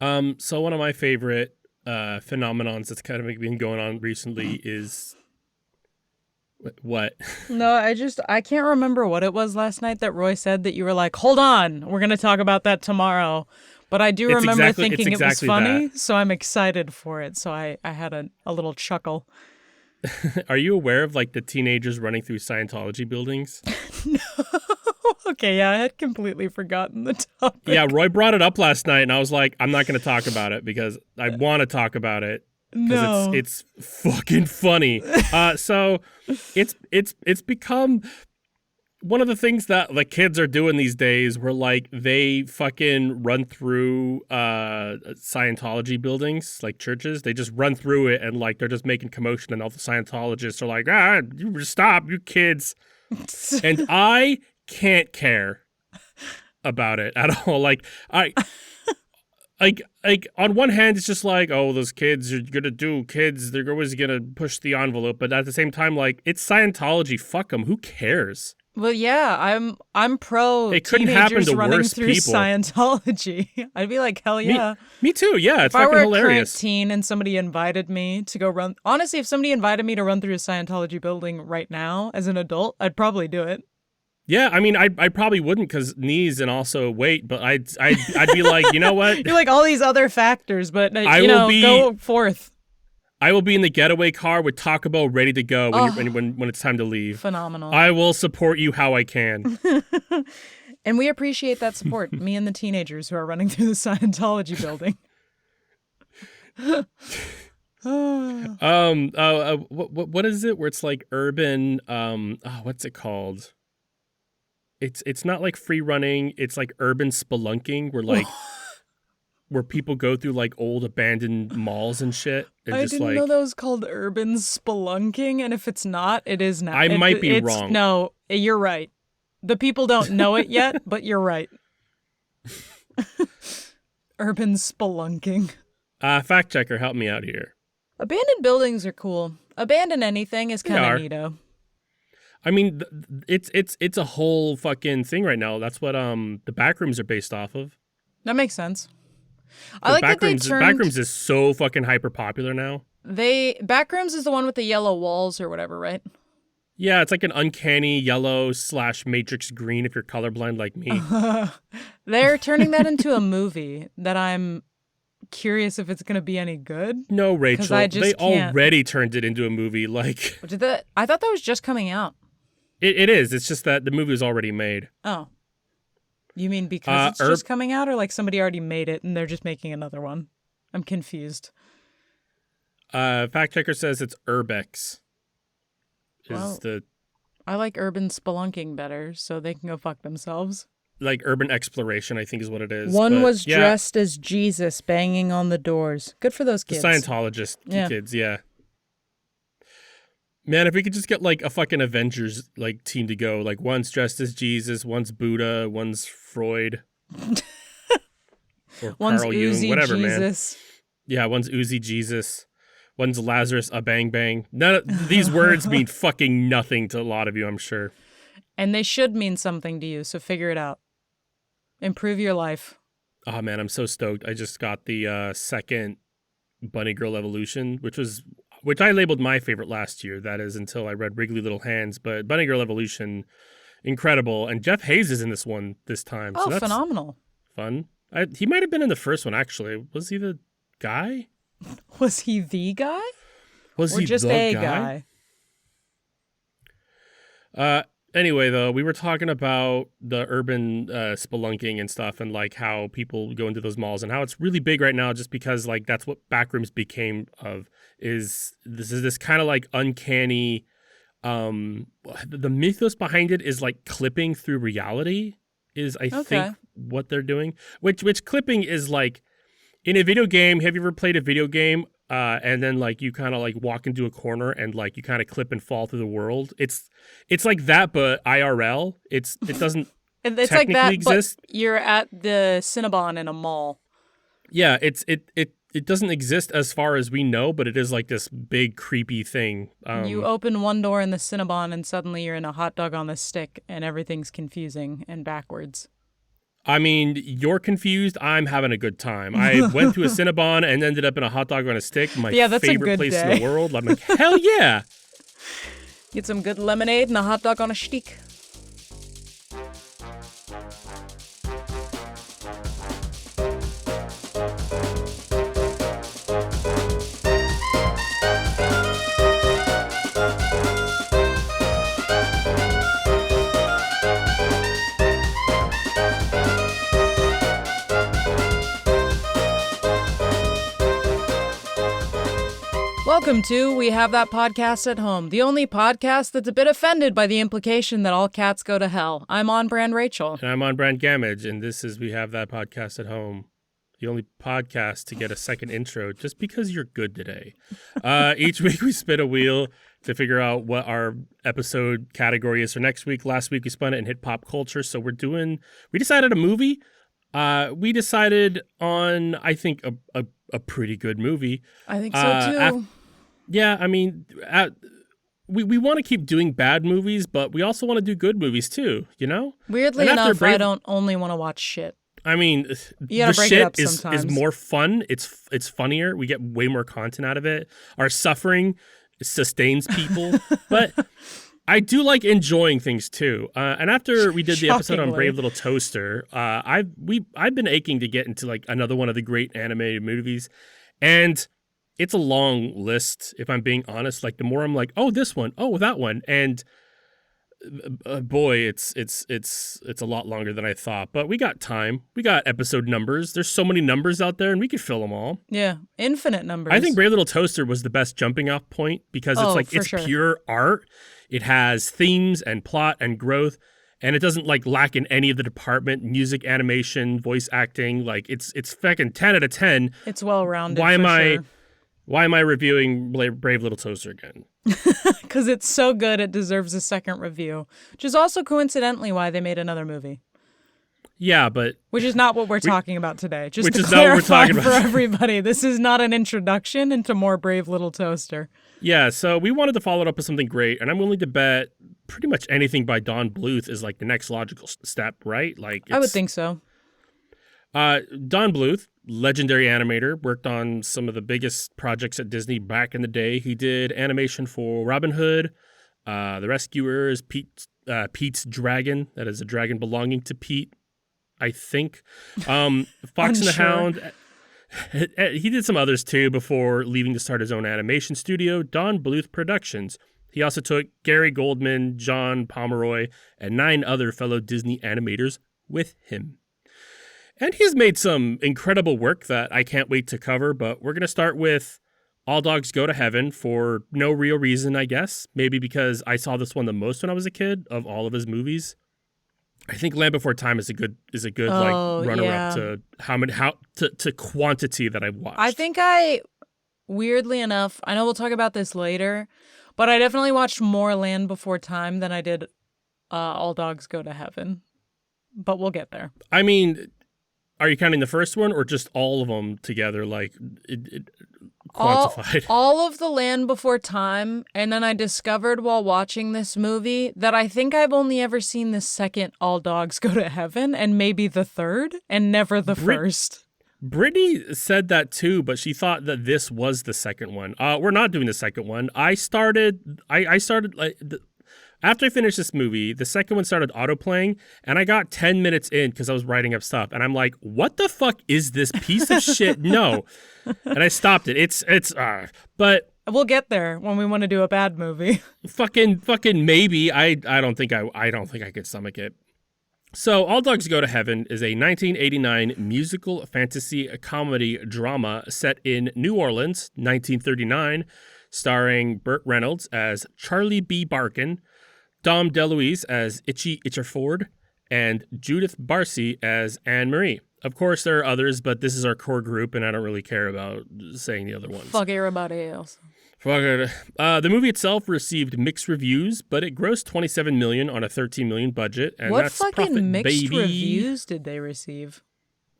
So one of my favorite phenomenons that's kind of been going on recently is what? No, I can't remember what it was last night that Roy said that you were like, hold on, we're going to talk about that tomorrow. But I do remember It's thinking it was exactly that. funny, so I'm excited for it. So I had a little chuckle. Are you aware of like the teenagers running through Scientology buildings? No. Okay, yeah, I had completely forgotten the Yeah, topic. Roy brought it up last night, and I was like, I'm not going to talk about it because I want to talk about it because No. it's fucking funny. So it's become one of the things that the kids are doing these days, where like they fucking run through Scientology buildings, like churches. They just run through it, and like they're just making commotion, and all the Scientologists are like, you stop, you kids. And I can't care about it at all. Like I like on one hand it's just like, oh, those kids are gonna do kids, they're always gonna push the envelope, but at the same time, like, it's Scientology, fuck them, who cares? Well, yeah, I'm pro It couldn't happen teenagers to running worse through people. Scientology. I'd be like, hell me yeah. me too, yeah, If it's I fucking were a current hilarious. teen and somebody invited me to go run, honestly, if somebody invited me to run through a Scientology building right now as an adult, I'd probably do it. Yeah, I mean, I probably wouldn't because knees and also weight, but I'd be like, you know what, You're like all these other factors, but I will go forth. I will be in the getaway car with Taco Bell ready to go when Oh, when it's time to leave. phenomenal. I will support you how I can. And we appreciate that support, me and the teenagers who are running through the Scientology building. What is it where it's like urban what's it called? It's not like free running, it's like urban spelunking where like where people go through like old abandoned malls and shit and I just didn't know like that was called urban spelunking, and if it's not, it is now. I might be It's wrong. no, you're right. The people don't know it yet, but you're right. Urban spelunking. Fact checker, help me out here. Abandoned buildings are cool. Abandon anything is They kind are. of neato. I mean, it's a whole fucking thing right now. That's what the Backrooms are based off of. That makes sense. I like that they turned. Backrooms is so fucking hyper popular now. Backrooms is the one with the yellow walls or whatever, right? Yeah, it's like an uncanny yellow / matrix green if you're colorblind like me. They're turning that into a movie that I'm curious if it's going to be any good. No, 'Cause Rachel, I just they can't. already turned it into a movie. Like I thought that was just coming out. it is. It's just that the movie was already made. Oh. You mean because it's just coming out, or like somebody already made it and they're just making another one? I'm confused. Fact checker says it's Urbex. Well, I like urban spelunking better, so they can go fuck themselves. Like urban exploration, I think is what it is. One But, was yeah, dressed as Jesus banging on the doors. Good for those the kids. Scientologist Yeah. kids, yeah. Man, if we could just get like a fucking Avengers like team to go, like one's dressed as Jesus, one's Buddha, one's Freud, or One's Carl Jung, Uzi whatever, man. Jesus. Yeah, one's Uzi Jesus, one's Lazarus a bang bang. None of these words mean fucking nothing to a lot of you, I'm sure. And they should mean something to you, so figure it out. Improve your life. Oh man, I'm so stoked. I just got the second Bunny Girl Evolution, which I labeled my favorite last year. That is until I read Wriggly Little Hands. But Bunny Girl Evolution, incredible. And Jeff Hayes is in this one this time. Oh, So that's phenomenal. fun. He might have been in the first one, actually. Was he the guy? Was he the guy? Was Or he just the a guy? guy? Anyway, though, we were talking about the urban spelunking and stuff and like how people go into those malls and how it's really big right now just because like that's what Backrooms became of is this kind of like uncanny the mythos behind it is like clipping through reality is I think what they're doing, which clipping is like in a video game. Have you ever played a video game and then like you kind of like walk into a corner and like you kind of clip and fall through the world? It's like that, but IRL. It doesn't It's like that, exist. but you're at the Cinnabon in a mall. Yeah, it doesn't exist as far as we know, but it is like this big creepy thing. You open one door in the Cinnabon and suddenly you're in a hot dog on the stick and everything's confusing and backwards. I mean, you're confused. I'm having a good time. I went to a Cinnabon and ended up in a hot dog on a stick. My that's favorite a good place day. in the world. I'm like, hell yeah. Get some good lemonade and a hot dog on a stick. Welcome to We Have That Podcast at Home, the only podcast that's a bit offended by the implication that all cats go to hell. I'm on-brand Rachel. And I'm on-brand Gamage, and this is We Have That Podcast at Home, the only podcast to get a second intro just because you're good today. Each week we spin a wheel to figure out what our episode category is for next week. Last week we spun it and hit pop culture, so we decided a movie. We decided on, I think, a pretty good movie. I think so too. Yeah, I mean, we want to keep doing bad movies, but we also want to do good movies too, you know? Weirdly enough, I don't only want to watch shit. I mean, the shit is more fun. It's funnier. We get way more content out of it. Our suffering sustains people, but I do like enjoying things too. And after we did the episode on Brave Little Toaster, I've been aching to get into like another one of the great animated movies, and it's a long list, if I'm being honest. Like, the more I'm like, oh, this one, oh, that one. And boy, it's a lot longer than I thought. But we got time. We got episode numbers. There's so many numbers out there, and we could fill them all. Yeah, infinite numbers. I think Brave Little Toaster was the best jumping off point because it's pure art. It has themes and plot and growth, and it doesn't like lack in any of the department, music, animation, voice acting. Like, it's fucking 10 out of 10. It's well-rounded. Why am I reviewing Brave Little Toaster again? Because it's so good, it deserves a second review, which is also coincidentally why they made another movie. Yeah, but... Which is not what we're talking about today. Just which to is clarify not what we're talking about for everybody, this is not an introduction into more Brave Little Toaster. Yeah, so we wanted to follow it up with something great, and I'm willing to bet pretty much anything by Don Bluth is like the next logical step, right? Like, I would think so. Don Bluth, legendary animator, worked on some of the biggest projects at Disney back in the day. He did animation for Robin Hood, The Rescuers, Pete's Dragon. That is a dragon belonging to Pete, I think. Fox and the Hound. He did some others too before leaving to start his own animation studio, Don Bluth Productions. He also took Gary Goldman, John Pomeroy, and 9 other fellow Disney animators with him. And he's made some incredible work that I can't wait to cover, but we're going to start with All Dogs Go to Heaven for no real reason, I guess. Maybe because I saw this one the most when I was a kid of all of his movies. I think Land Before Time is a good runner-up to to quantity that I've watched. I think weirdly enough, I know we'll talk about this later, but I definitely watched more Land Before Time than I did All Dogs Go to Heaven. But we'll get there. I mean, are you counting the first one or just all of them together, like quantified? All of the Land Before Time, and then I discovered while watching this movie that I think I've only ever seen the second All Dogs Go to Heaven and maybe the third and never the first. Brittany said that too, but she thought that this was the second one. We're not doing the second one. I started like... After I finished this movie, the second one started autoplaying, and I got 10 minutes in because I was writing up stuff, and I'm like, what the fuck is this piece of shit? No. And I stopped it. But we'll get there when we want to do a bad movie. fucking maybe. I don't think I could stomach it. So All Dogs Go to Heaven is a 1989 musical fantasy comedy drama set in New Orleans, 1939, starring Burt Reynolds as Charlie B. Barkin, Dom DeLuise as Itchy Itcherford, and Juidth Barsi as Anne-Marie. Of course, there are others, but this is our core group, and I don't really care about saying the other ones. Fuck everybody else. Fuck it. The movie itself received mixed reviews, but it grossed $27 million on a $13 million budget, and what that's fucking profit, mixed baby. reviews did they receive?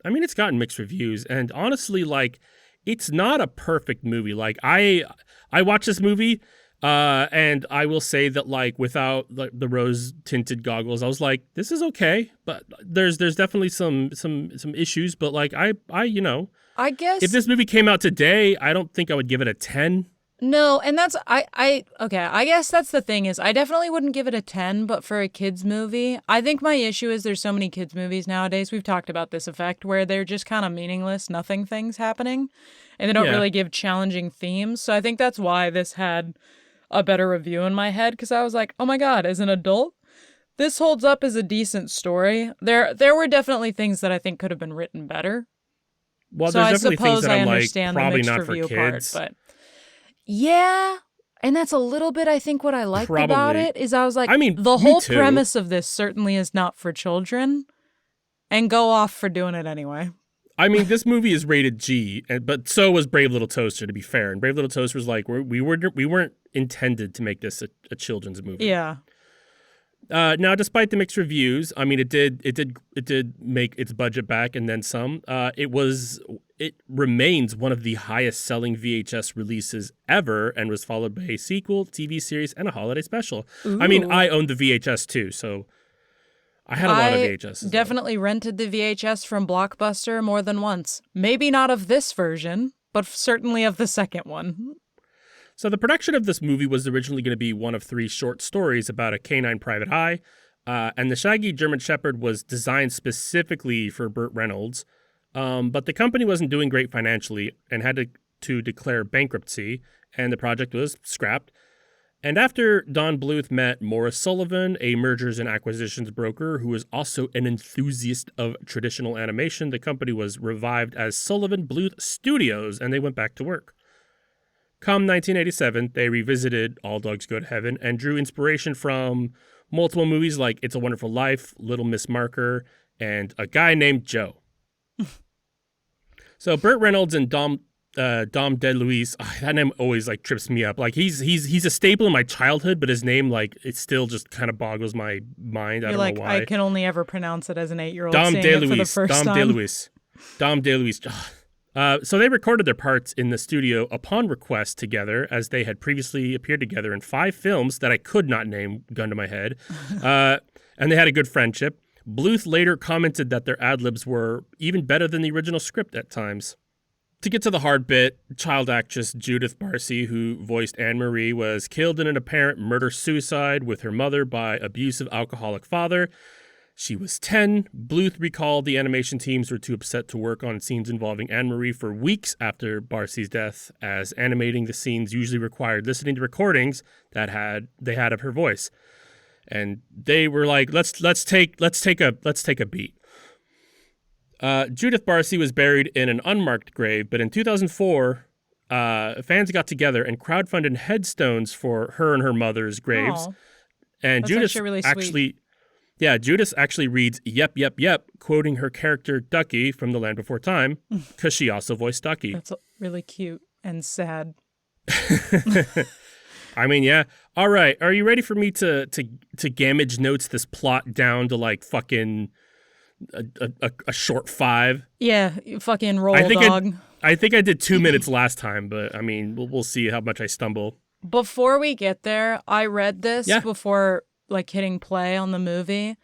I mean, it's gotten mixed reviews, and honestly, like, it's not a perfect movie. Like, I watched this movie. And I will say that, like, without the rose tinted goggles, I was like, this is okay, but there's definitely some issues. But like, I I guess if this movie came out today, I don't think I would give it a 10. no, and that's okay, I guess that's the thing is I definitely wouldn't give it a 10, but for a kids movie, I think my issue is there's so many kids movies nowadays. We've talked about this effect where they're just kind of meaningless, nothing things happening, and they don't Yeah. really give challenging themes. So I think that's why this had a better review in my head because I was like, "Oh my god, as an adult, this holds up as a decent story." There were definitely things that I think could have been written better. Well, So there's I definitely things suppose that I I'm like, understand the probably mixed not for review part, kids. but yeah, and that's a little bit I think what I liked about Probably. it is I was like, I mean, the me whole too. premise of this certainly is not for children, and go off for doing it anyway. I mean, this movie is rated G, but so was Brave Little Toaster, to be fair. And Brave Little Toaster was like, we weren't intended to make this a children's movie. Yeah. Now, despite the mixed reviews, I mean, it did make its budget back and then some. It remains one of the highest selling VHS releases ever, and was followed by a sequel, TV series, and a holiday special. Ooh. I mean, I owned the VHS too, so I had a lot of VHS. Definitely rented the VHS from Blockbuster more than once. Maybe not of this version, but certainly of the second one. So the production of this movie was originally going to be one of 3 short stories about a canine private eye, and the shaggy German Shepherd was designed specifically for Burt Reynolds, but the company wasn't doing great financially and had to declare bankruptcy, and the project was scrapped. And after Don Bluth met Morris Sullivan, a mergers and acquisitions broker who was also an enthusiast of traditional animation, the company was revived as Sullivan Bluth Studios, and they went back to work. Come 1987, they revisited All Dogs Go to Heaven and drew inspiration from multiple movies like It's a Wonderful Life, Little Miss Marker, and A Guy Named Joe. So Burt Reynolds and Dom DeLuise, that name always like trips me up. Like he's a staple in my childhood, but his name, like, it still just kind of boggles my mind. I don't know why. I can only ever pronounce it as an 8-year-old Dom saying it for the first time. Dom DeLuise. So they recorded their parts in the studio upon request together, as they had previously appeared together in 5 films that I could not name, gun to my head. And they had a good friendship. Bluth later commented that their ad-libs were even better than the original script at times. To get to the hard bit, child actress Juidth Barsi, who voiced Anne-Marie, was killed in an apparent murder-suicide with her mother by abusive alcoholic father. She was 10. Bluth recalled the animation teams were too upset to work on scenes involving Anne-Marie for weeks after Barsi's death, as animating the scenes usually required listening to recordings that they had of her voice. And they were like, let's take a beat. Juidth Barsi was buried in an unmarked grave, but in 2004, fans got together and crowdfunded headstones for her and her mother's graves. Aww. And That's Juidth really sweet. Juidth actually reads "Yep, yep, yep," quoting her character Ducky from The Land Before Time, because she also voiced Ducky. That's really cute and sad. I mean, yeah. All right, are you ready for me to gamage notes this plot down to like fucking a short 5? Yeah, you fucking roll, dog. I think I did 2 minutes last time, but I mean, we'll see how much I stumble. Before we get there, I read this before like hitting play on the movie.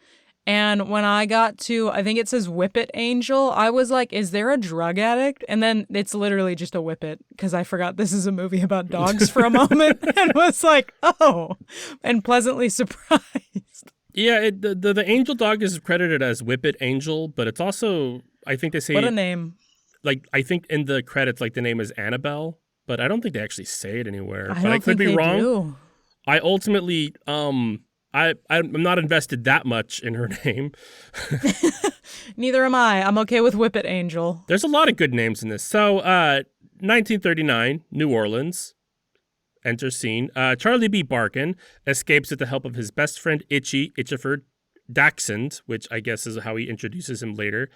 And when I got to, I think it says Whippet Angel, I was like, is there a drug addict? And then it's literally just a whippet, because I forgot this is a movie about dogs for a moment and was like, oh, and pleasantly surprised. Yeah, the angel dog is credited as Whippet Angel, but it's also, I think they say... What a name. Like, I think in the credits, like, the name is Annabelle, but I don't think they actually say it anywhere. I could be wrong. Do. I ultimately... I'm not invested that much in her name. Neither am I. I'm okay with Whippet Angel. There's a lot of good names in this. So, 1939, New Orleans. Enter scene. Charlie B. Barkin escapes with the help of his best friend Itchiford Dachshund, which I guess is how he introduces him later.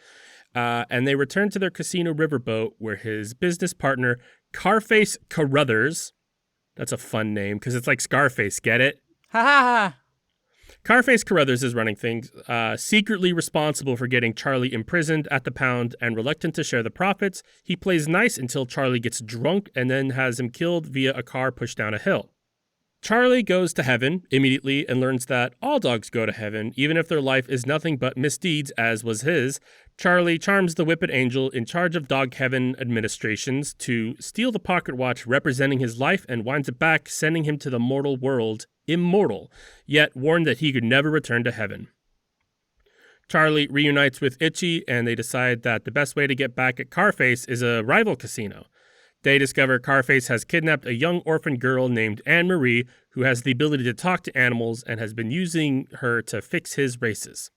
And they return to their casino riverboat, where his business partner, Carface Carruthers, that's a fun name because it's like Scarface, get it? Ha ha ha. Carface Carruthers is running things, secretly responsible for getting Charlie imprisoned at the pound and reluctant to share the profits. He plays nice until Charlie gets drunk and then has him killed via a car pushed down a hill. Charlie goes to heaven immediately and learns that all dogs go to heaven, even if their life is nothing but misdeeds, as was his. Charlie charms the Whippet Angel in charge of dog heaven administrations to steal the pocket watch representing his life and winds it back, sending him to the mortal world, immortal, yet warned that he could never return to heaven. Charlie reunites with Itchy, and they decide that the best way to get back at Carface is a rival casino. They discover Carface has kidnapped a young orphan girl named Anne-Marie, who has the ability to talk to animals and has been using her to fix his races.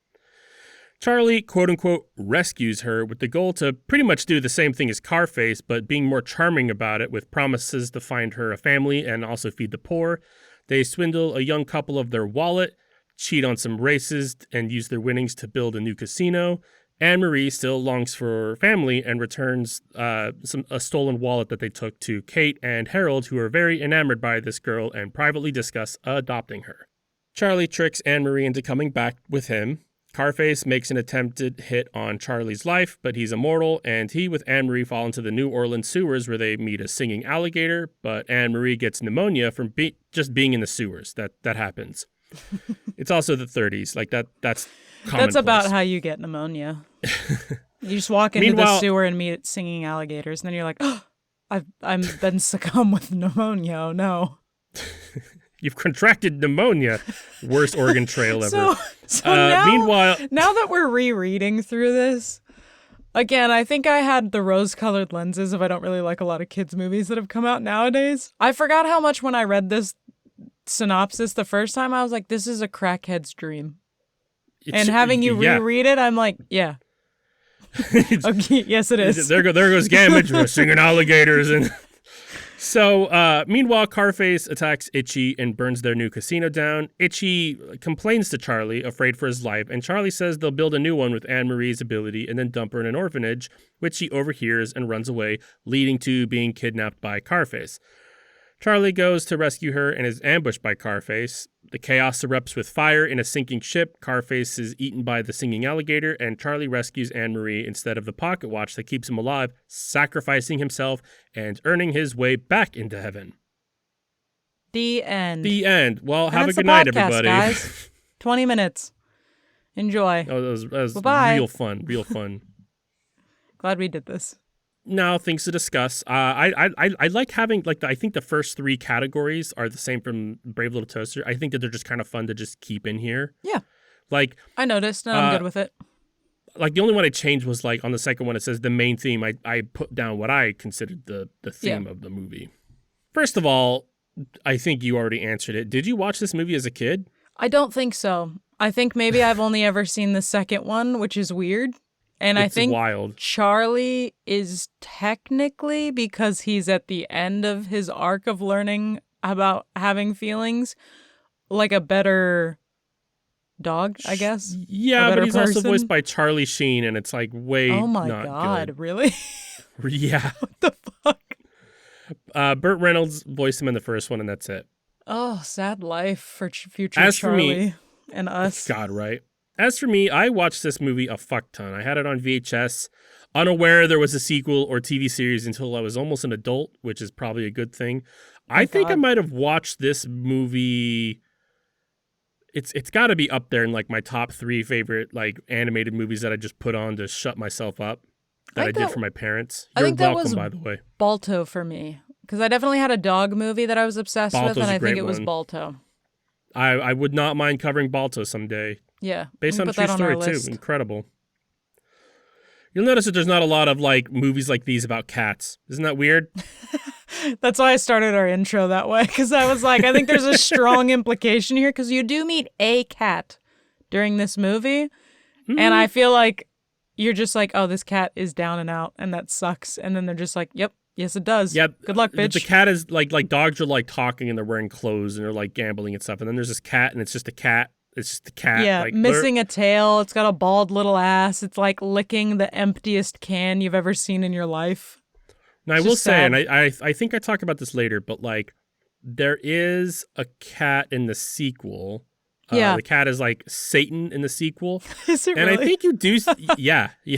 Charlie, quote-unquote, rescues her with the goal to pretty much do the same thing as Carface, but being more charming about it with promises to find her a family and also feed the poor. They swindle a young couple of their wallet, cheat on some races, and use their winnings to build a new casino. Anne-Marie still longs for family and returns a stolen wallet that they took to Kate and Harold, who are very enamored by this girl and privately discuss adopting her. Charlie tricks Anne-Marie into coming back with him. Carface makes an attempted hit on Charlie's life, but he's immortal, and he with Anne-Marie fall into the New Orleans sewers where they meet a singing alligator, but Anne-Marie gets pneumonia from just being in the sewers. That happens. It's also the 30s. Like that's commonplace. That's about how you get pneumonia. You just walk into the sewer and meet singing alligators, and then you're like, oh, I've been succumb with pneumonia. Oh no. You've contracted pneumonia. Worst Oregon Trail ever. So now that we're rereading through this, again, I think I had the rose-colored lenses if I don't really like a lot of kids' movies that have come out nowadays. I forgot how much when I read this synopsis the first time, I was like, this is a crackhead's dream. And having you reread it, I'm like, yeah. Okay, yes, it is. There goes Gamage. We're singing alligators. And so, meanwhile, Carface attacks Itchy and burns their new casino down. Itchy complains to Charlie, afraid for his life, and Charlie says they'll build a new one with Anne-Marie's ability and then dump her in an orphanage, which she overhears and runs away, leading to being kidnapped by Carface. Charlie goes to rescue her and is ambushed by Carface. The chaos erupts with fire in a sinking ship. Carface is eaten by the singing alligator, and Charlie rescues Anne-Marie instead of the pocket watch that keeps him alive, sacrificing himself and earning his way back into heaven. The end. The end. Well, have a good night, everybody. Guys. 20 minutes. Enjoy. Oh, that was real fun. Real fun. Glad we did this. Now, things to discuss. I like having, I think the first three categories are the same from Brave Little Toaster. I think that they're just kind of fun to just keep in here. Yeah. I noticed, and I'm good with it. The only one I changed was, on the second one, it says the main theme. I put down what I considered the theme of the movie. First of all, I think you already answered it. Did you watch this movie as a kid? I don't think so. I think maybe I've only ever seen the second one, which is weird. And I think wild. Charlie is technically, because he's at the end of his arc of learning about having feelings, like a better dog, I guess. Yeah, but he's also voiced by Charlie Sheen, and it's way oh my not God, good. Really? Yeah. What the fuck? Burt Reynolds voiced him in the first one, and that's it. Oh, sad life for future Charlie and us. God, right? As for me, I watched this movie a fuck ton. I had it on VHS, unaware there was a sequel or TV series until I was almost an adult, which is probably a good thing. I think I might have watched this movie. It's got to be up there in my top 3 favorite animated movies that I just put on to shut myself up that I did for my parents. You're welcome, by the way. Balto for me, because I definitely had a dog movie that I was obsessed with, and I think it was Balto. I would not mind covering Balto someday. Yeah. Based on a true story, too. Incredible. You'll notice that there's not a lot of, movies like these about cats. Isn't that weird? That's why I started our intro that way, because I was like, I think there's a strong implication here, because you do meet a cat during this movie, and I feel like you're just like, oh, this cat is down and out, and that sucks. And then they're just like, yep. Yes, it does. Yeah. Good luck, bitch. The cat is, dogs are, talking, and they're wearing clothes, and they're, gambling and stuff. And then there's this cat, and it's just a cat. It's just a cat. Yeah, missing a tail. It's got a bald little ass. It's licking the emptiest can you've ever seen in your life. Now, I will say, and I think I talk about this later, but, there is a cat in the sequel. Yeah. The cat is Satan in the sequel. Is it and really? I think you do. Yeah. In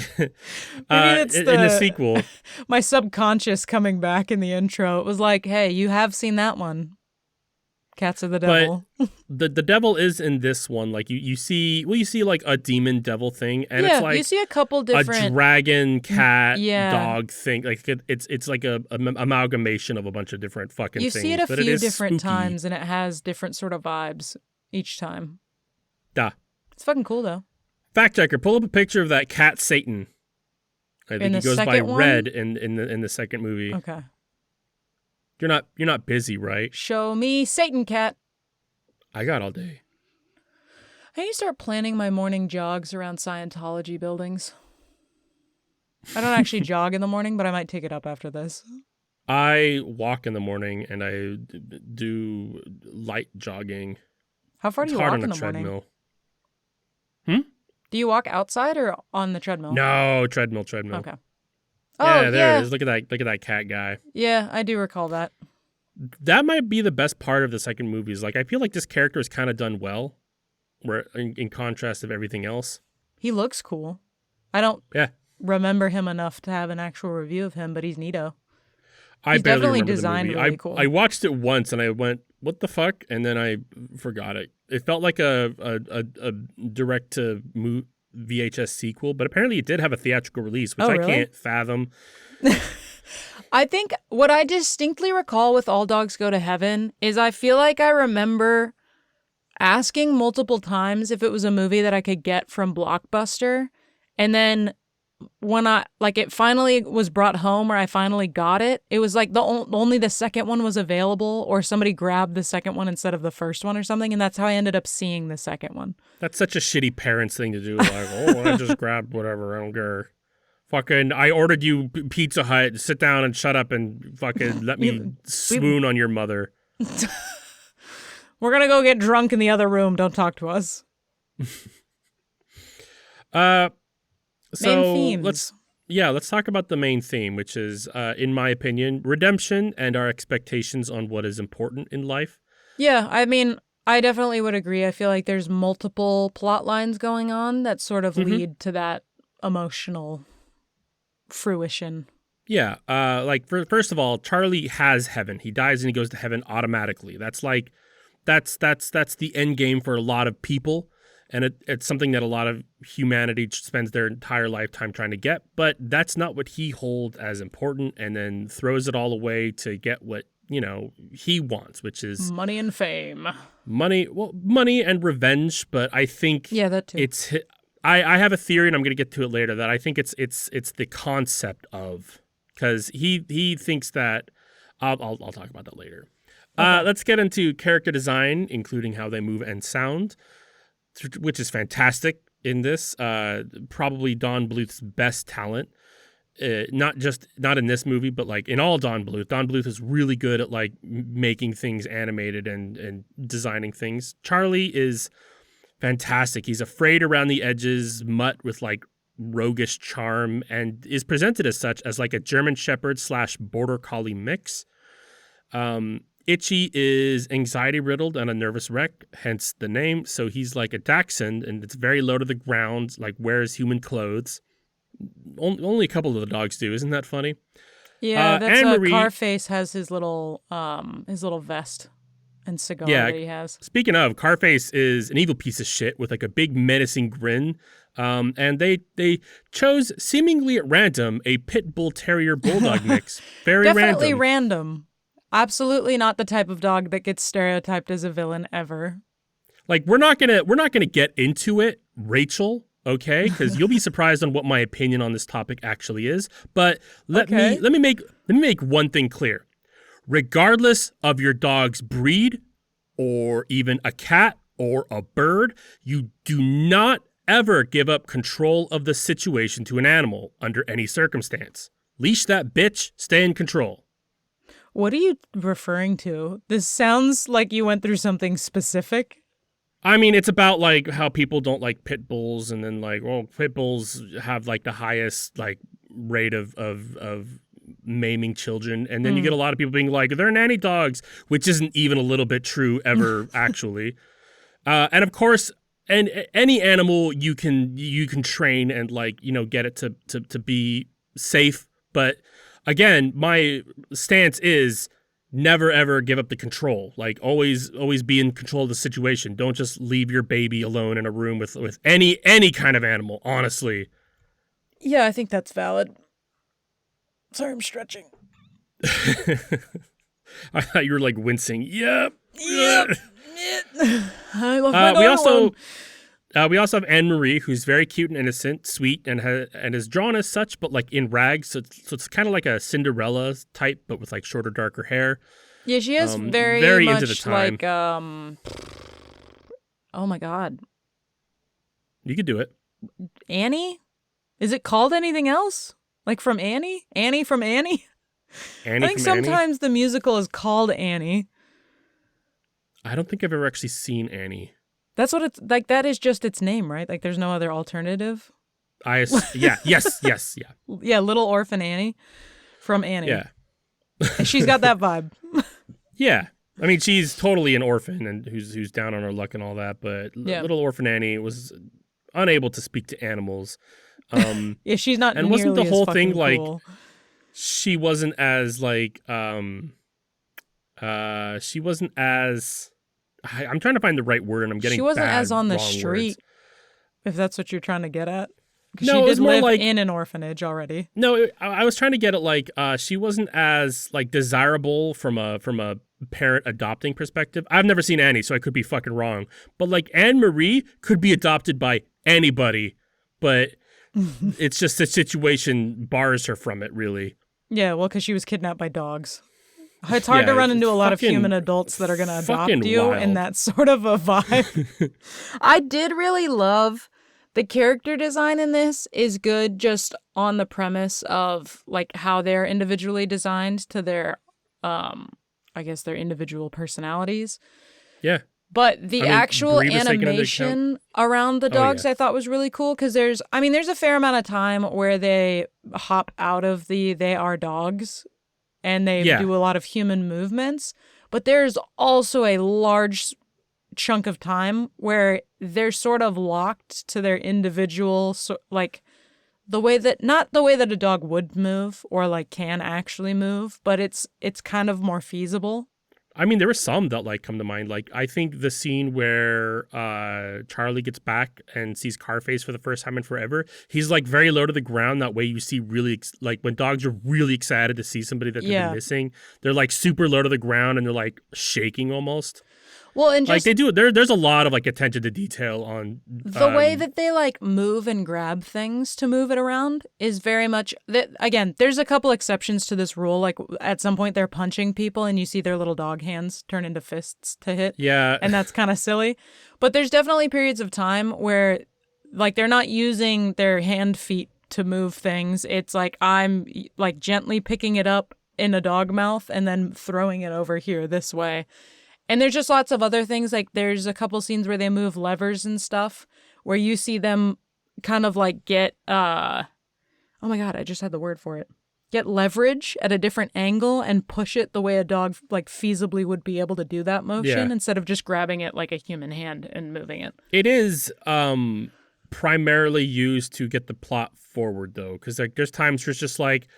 the sequel. My subconscious coming back in the intro. It was like, hey, you have seen that one. Cats are the But devil. the devil is in this one. Like you see like a demon devil thing, and it's like you see a couple different a dragon, cat, yeah. dog thing. Like it's like a amalgamation of a bunch of different fucking you things. see it a but few it is different spooky. times, and it has different sort of vibes each time. Duh. It's fucking cool though. Fact checker, pull up a picture of that cat Satan. I think he goes by Red in the second movie. Okay. You're not busy, right? Show me Satan cat. I got all day. I need to start planning my morning jogs around Scientology buildings. I don't actually jog in the morning, but I might take it up after this. I walk in the morning and I do light jogging. How far do you walk in the morning? Do you walk outside or on the treadmill? No, treadmill. Okay. Yeah, there it is. Look at that cat guy. Yeah, I do recall that. That might be the best part of the second movie. Is like I feel like this character is kind of done well, where in contrast of everything else. He looks cool. I don't remember him enough to have an actual review of him, but he's neato. He's definitely designed really cool. I watched it once and I went, "What the fuck?" and then I forgot it. It felt like a direct to VHS sequel, but apparently it did have a theatrical release, which I can't fathom. I think what I distinctly recall with All Dogs Go to Heaven is I feel like I remember asking multiple times if it was a movie that I could get from Blockbuster. And then when it finally was brought home or I finally got it, it was like only the second one was available or somebody grabbed the second one instead of the first one or something. And that's how I ended up seeing the second one. That's such a shitty parents thing to do. Like, I just grabbed whatever. I don't care. Fucking, I ordered you Pizza Hut. Sit down and shut up and fucking let me swoon on your mother. We're going to go get drunk in the other room. Don't talk to us. So main themes. Let's talk about the main theme, which is, in my opinion, redemption and our expectations on what is important in life. Yeah, I mean, I definitely would agree. I feel like there's multiple plot lines going on that sort of lead to that emotional fruition. Yeah, first of all, Charlie has heaven. He dies and he goes to heaven automatically. That's the end game for a lot of people, and it's something that a lot of humanity spends their entire lifetime trying to get. But that's not what he holds as important, and then throws it all away to get what he wants, which is money and fame. Money and revenge. But I think that too. I have a theory, and I'm going to get to it later, that I think it's the concept of, because he thinks that I'll talk about that later. Okay. Let's get into character design, including how they move and sound, which is fantastic in this. Probably Don Bluth's best talent. Not in this movie, but like in all Don Bluth. Don Bluth is really good at like making things animated and designing things. Charlie is fantastic. He's afraid around the edges, mutt with like roguish charm, and is presented as such as like a German Shepherd / Border Collie mix. Itchy is anxiety riddled and a nervous wreck, hence the name. So he's like a dachshund, and it's very low to the ground, like wears human clothes. Only a couple of the dogs do. Isn't that funny? Yeah, that's Carface has his little vest and cigar that he has. Speaking of, Carface is an evil piece of shit with like a big menacing grin. And they chose seemingly at random a pit bull terrier bulldog mix. Very Definitely random. Absolutely not the type of dog that gets stereotyped as a villain ever. Like we're not gonna get into it, Rachel. Okay, because you'll be surprised on what my opinion on this topic actually is. But let me make one thing clear. Regardless of your dog's breed, or even a cat or a bird, you do not ever give up control of the situation to an animal under any circumstance. Leash that bitch, stay in control. What are you referring to? This sounds like you went through something specific. I mean, it's about like how people don't like pit bulls, and then like, well, pit bulls have like the highest like rate of maiming children, and then you get a lot of people being like, they're nanny dogs, which isn't even a little bit true ever actually. And of course, and any animal you can train and like get it to be safe, but again, my stance is never ever give up the control. Like always be in control of the situation. Don't just leave your baby alone in a room with any kind of animal, honestly. Yeah, I think that's valid. Sorry, I'm stretching. I thought you were like wincing. Yep. I love my we also have Anne-Marie, who's very cute and innocent, sweet, and is drawn as such, but like in rags. So it's kind of like a Cinderella type, but with like shorter, darker hair. Yeah, she is very much into the time. like oh my God, you could do it. Annie? Is it called anything else? Like from Annie? Annie from Annie? Annie I think from sometimes Annie? the musical is called Annie. I don't think I've ever actually seen Annie. That's what it's like. That is just its name, right? Like there's no other alternative. Yes. Yeah, Little Orphan Annie from Annie. Yeah. She's got that vibe. Yeah. I mean, she's totally an orphan and who's down on her luck and all that, but Little Orphan Annie was unable to speak to animals. Yeah, she's not. And wasn't the whole thing cool. like she wasn't as like I'm trying to find the right word and I'm getting she wasn't as on the street, if that's what you're trying to get at. No, she did live like, in an orphanage already. No, I was trying to get at like she wasn't as like desirable from a parent adopting perspective. I've never seen Annie, so I could be fucking wrong. But like Anne-Marie could be adopted by anybody, but it's just the situation bars her from it, really. Yeah, well, because she was kidnapped by dogs. It's hard to run into a lot of human adults that are going to adopt you in that sort of a vibe. I did really love the character design in this is good just on the premise of like how they're individually designed to their, I guess, their individual personalities. Yeah. But the actual animation around the dogs I thought was really cool because there's a fair amount of time where they hop out of they are dogs and they do a lot of human movements. But there's also a large chunk of time where they're sort of locked to their individual, like not the way that a dog would move or like can actually move, but it's kind of more feasible. I mean, there were some that like come to mind. Like I think the scene where Charlie gets back and sees Carface for the first time in forever, he's like very low to the ground. That way you see really like when dogs are really excited to see somebody that they've been missing, they're like super low to the ground and they're like shaking almost. Well, and just, like they do, there's a lot of like attention to detail on the way that they like move and grab things to move it around is very much that. Again, there's a couple exceptions to this rule. Like at some point they're punching people and you see their little dog hands turn into fists to hit. Yeah, and that's kind of silly. But there's definitely periods of time where like they're not using their hand feet to move things. It's like I'm like gently picking it up in a dog mouth and then throwing it over here this way. And there's just lots of other things. Like there's a couple scenes where they move levers and stuff where you see them kind of like get, oh my God, I just had the word for it. Get leverage at a different angle and push it the way a dog like feasibly would be able to do that motion instead of just grabbing it like a human hand and moving it. It is primarily used to get the plot forward though. Because like there's times where it's just like,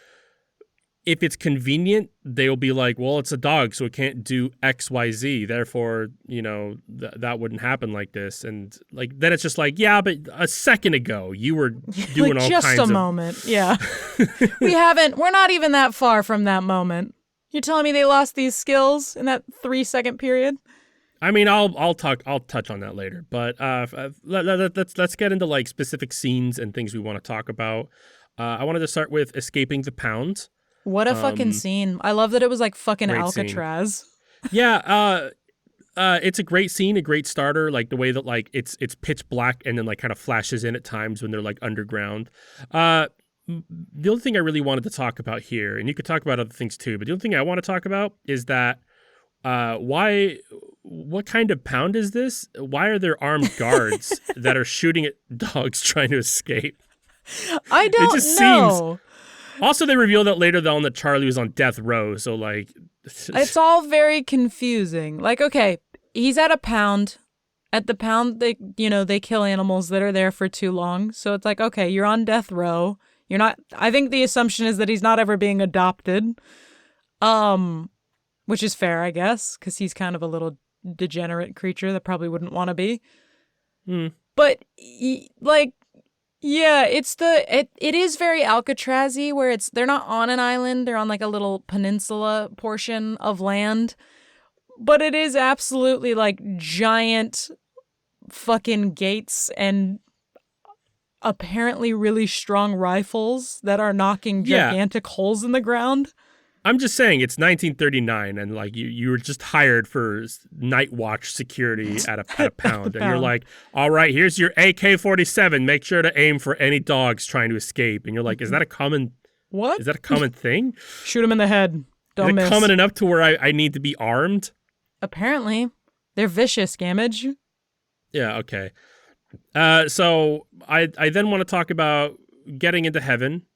if it's convenient, they'll be like, well, it's a dog, so it can't do X, Y, Z. Therefore, you know, that wouldn't happen like this. And like then it's just like, yeah, but a second ago you were doing like all just kinds a moment. Yeah. We're not even that far from that moment. You're telling me they lost these skills in that 3-second period? I mean, I'll touch on that later. But let's get into like specific scenes and things we want to talk about. I wanted to start with escaping the pound. What a fucking scene. I love that it was like fucking Alcatraz. Scene. Yeah, it's a great scene, a great starter, like the way that like it's pitch black and then like kind of flashes in at times when they're like underground. The only thing I really wanted to talk about here, and you could talk about other things too, but the only thing I want to talk about is that what kind of pound is this? Why are there armed guards that are shooting at dogs trying to escape? I don't know. Also, they reveal that later on that Charlie was on death row, so, like... It's all very confusing. Like, okay, he's at a pound. At the pound, they kill animals that are there for too long. So it's like, okay, you're on death row. You're not... I think the assumption is that he's not ever being adopted. which is fair, I guess, because he's kind of a little degenerate creature that probably wouldn't want to be. But like, yeah, it is very Alcatraz-y, where they're not on an island, they're on like a little peninsula portion of land, but it is absolutely like giant fucking gates and apparently really strong rifles that are knocking gigantic holes in the ground. I'm just saying it's 1939 and like you were just hired for night watch security at a pound. And you're like, all right, here's your AK-47. Make sure to aim for any dogs trying to escape. And you're like, is that a common thing? Shoot him in the head. Don't miss. Is it common enough to where I need to be armed? Apparently. They're vicious, Gamage. Yeah, okay. So I then want to talk about getting into heaven.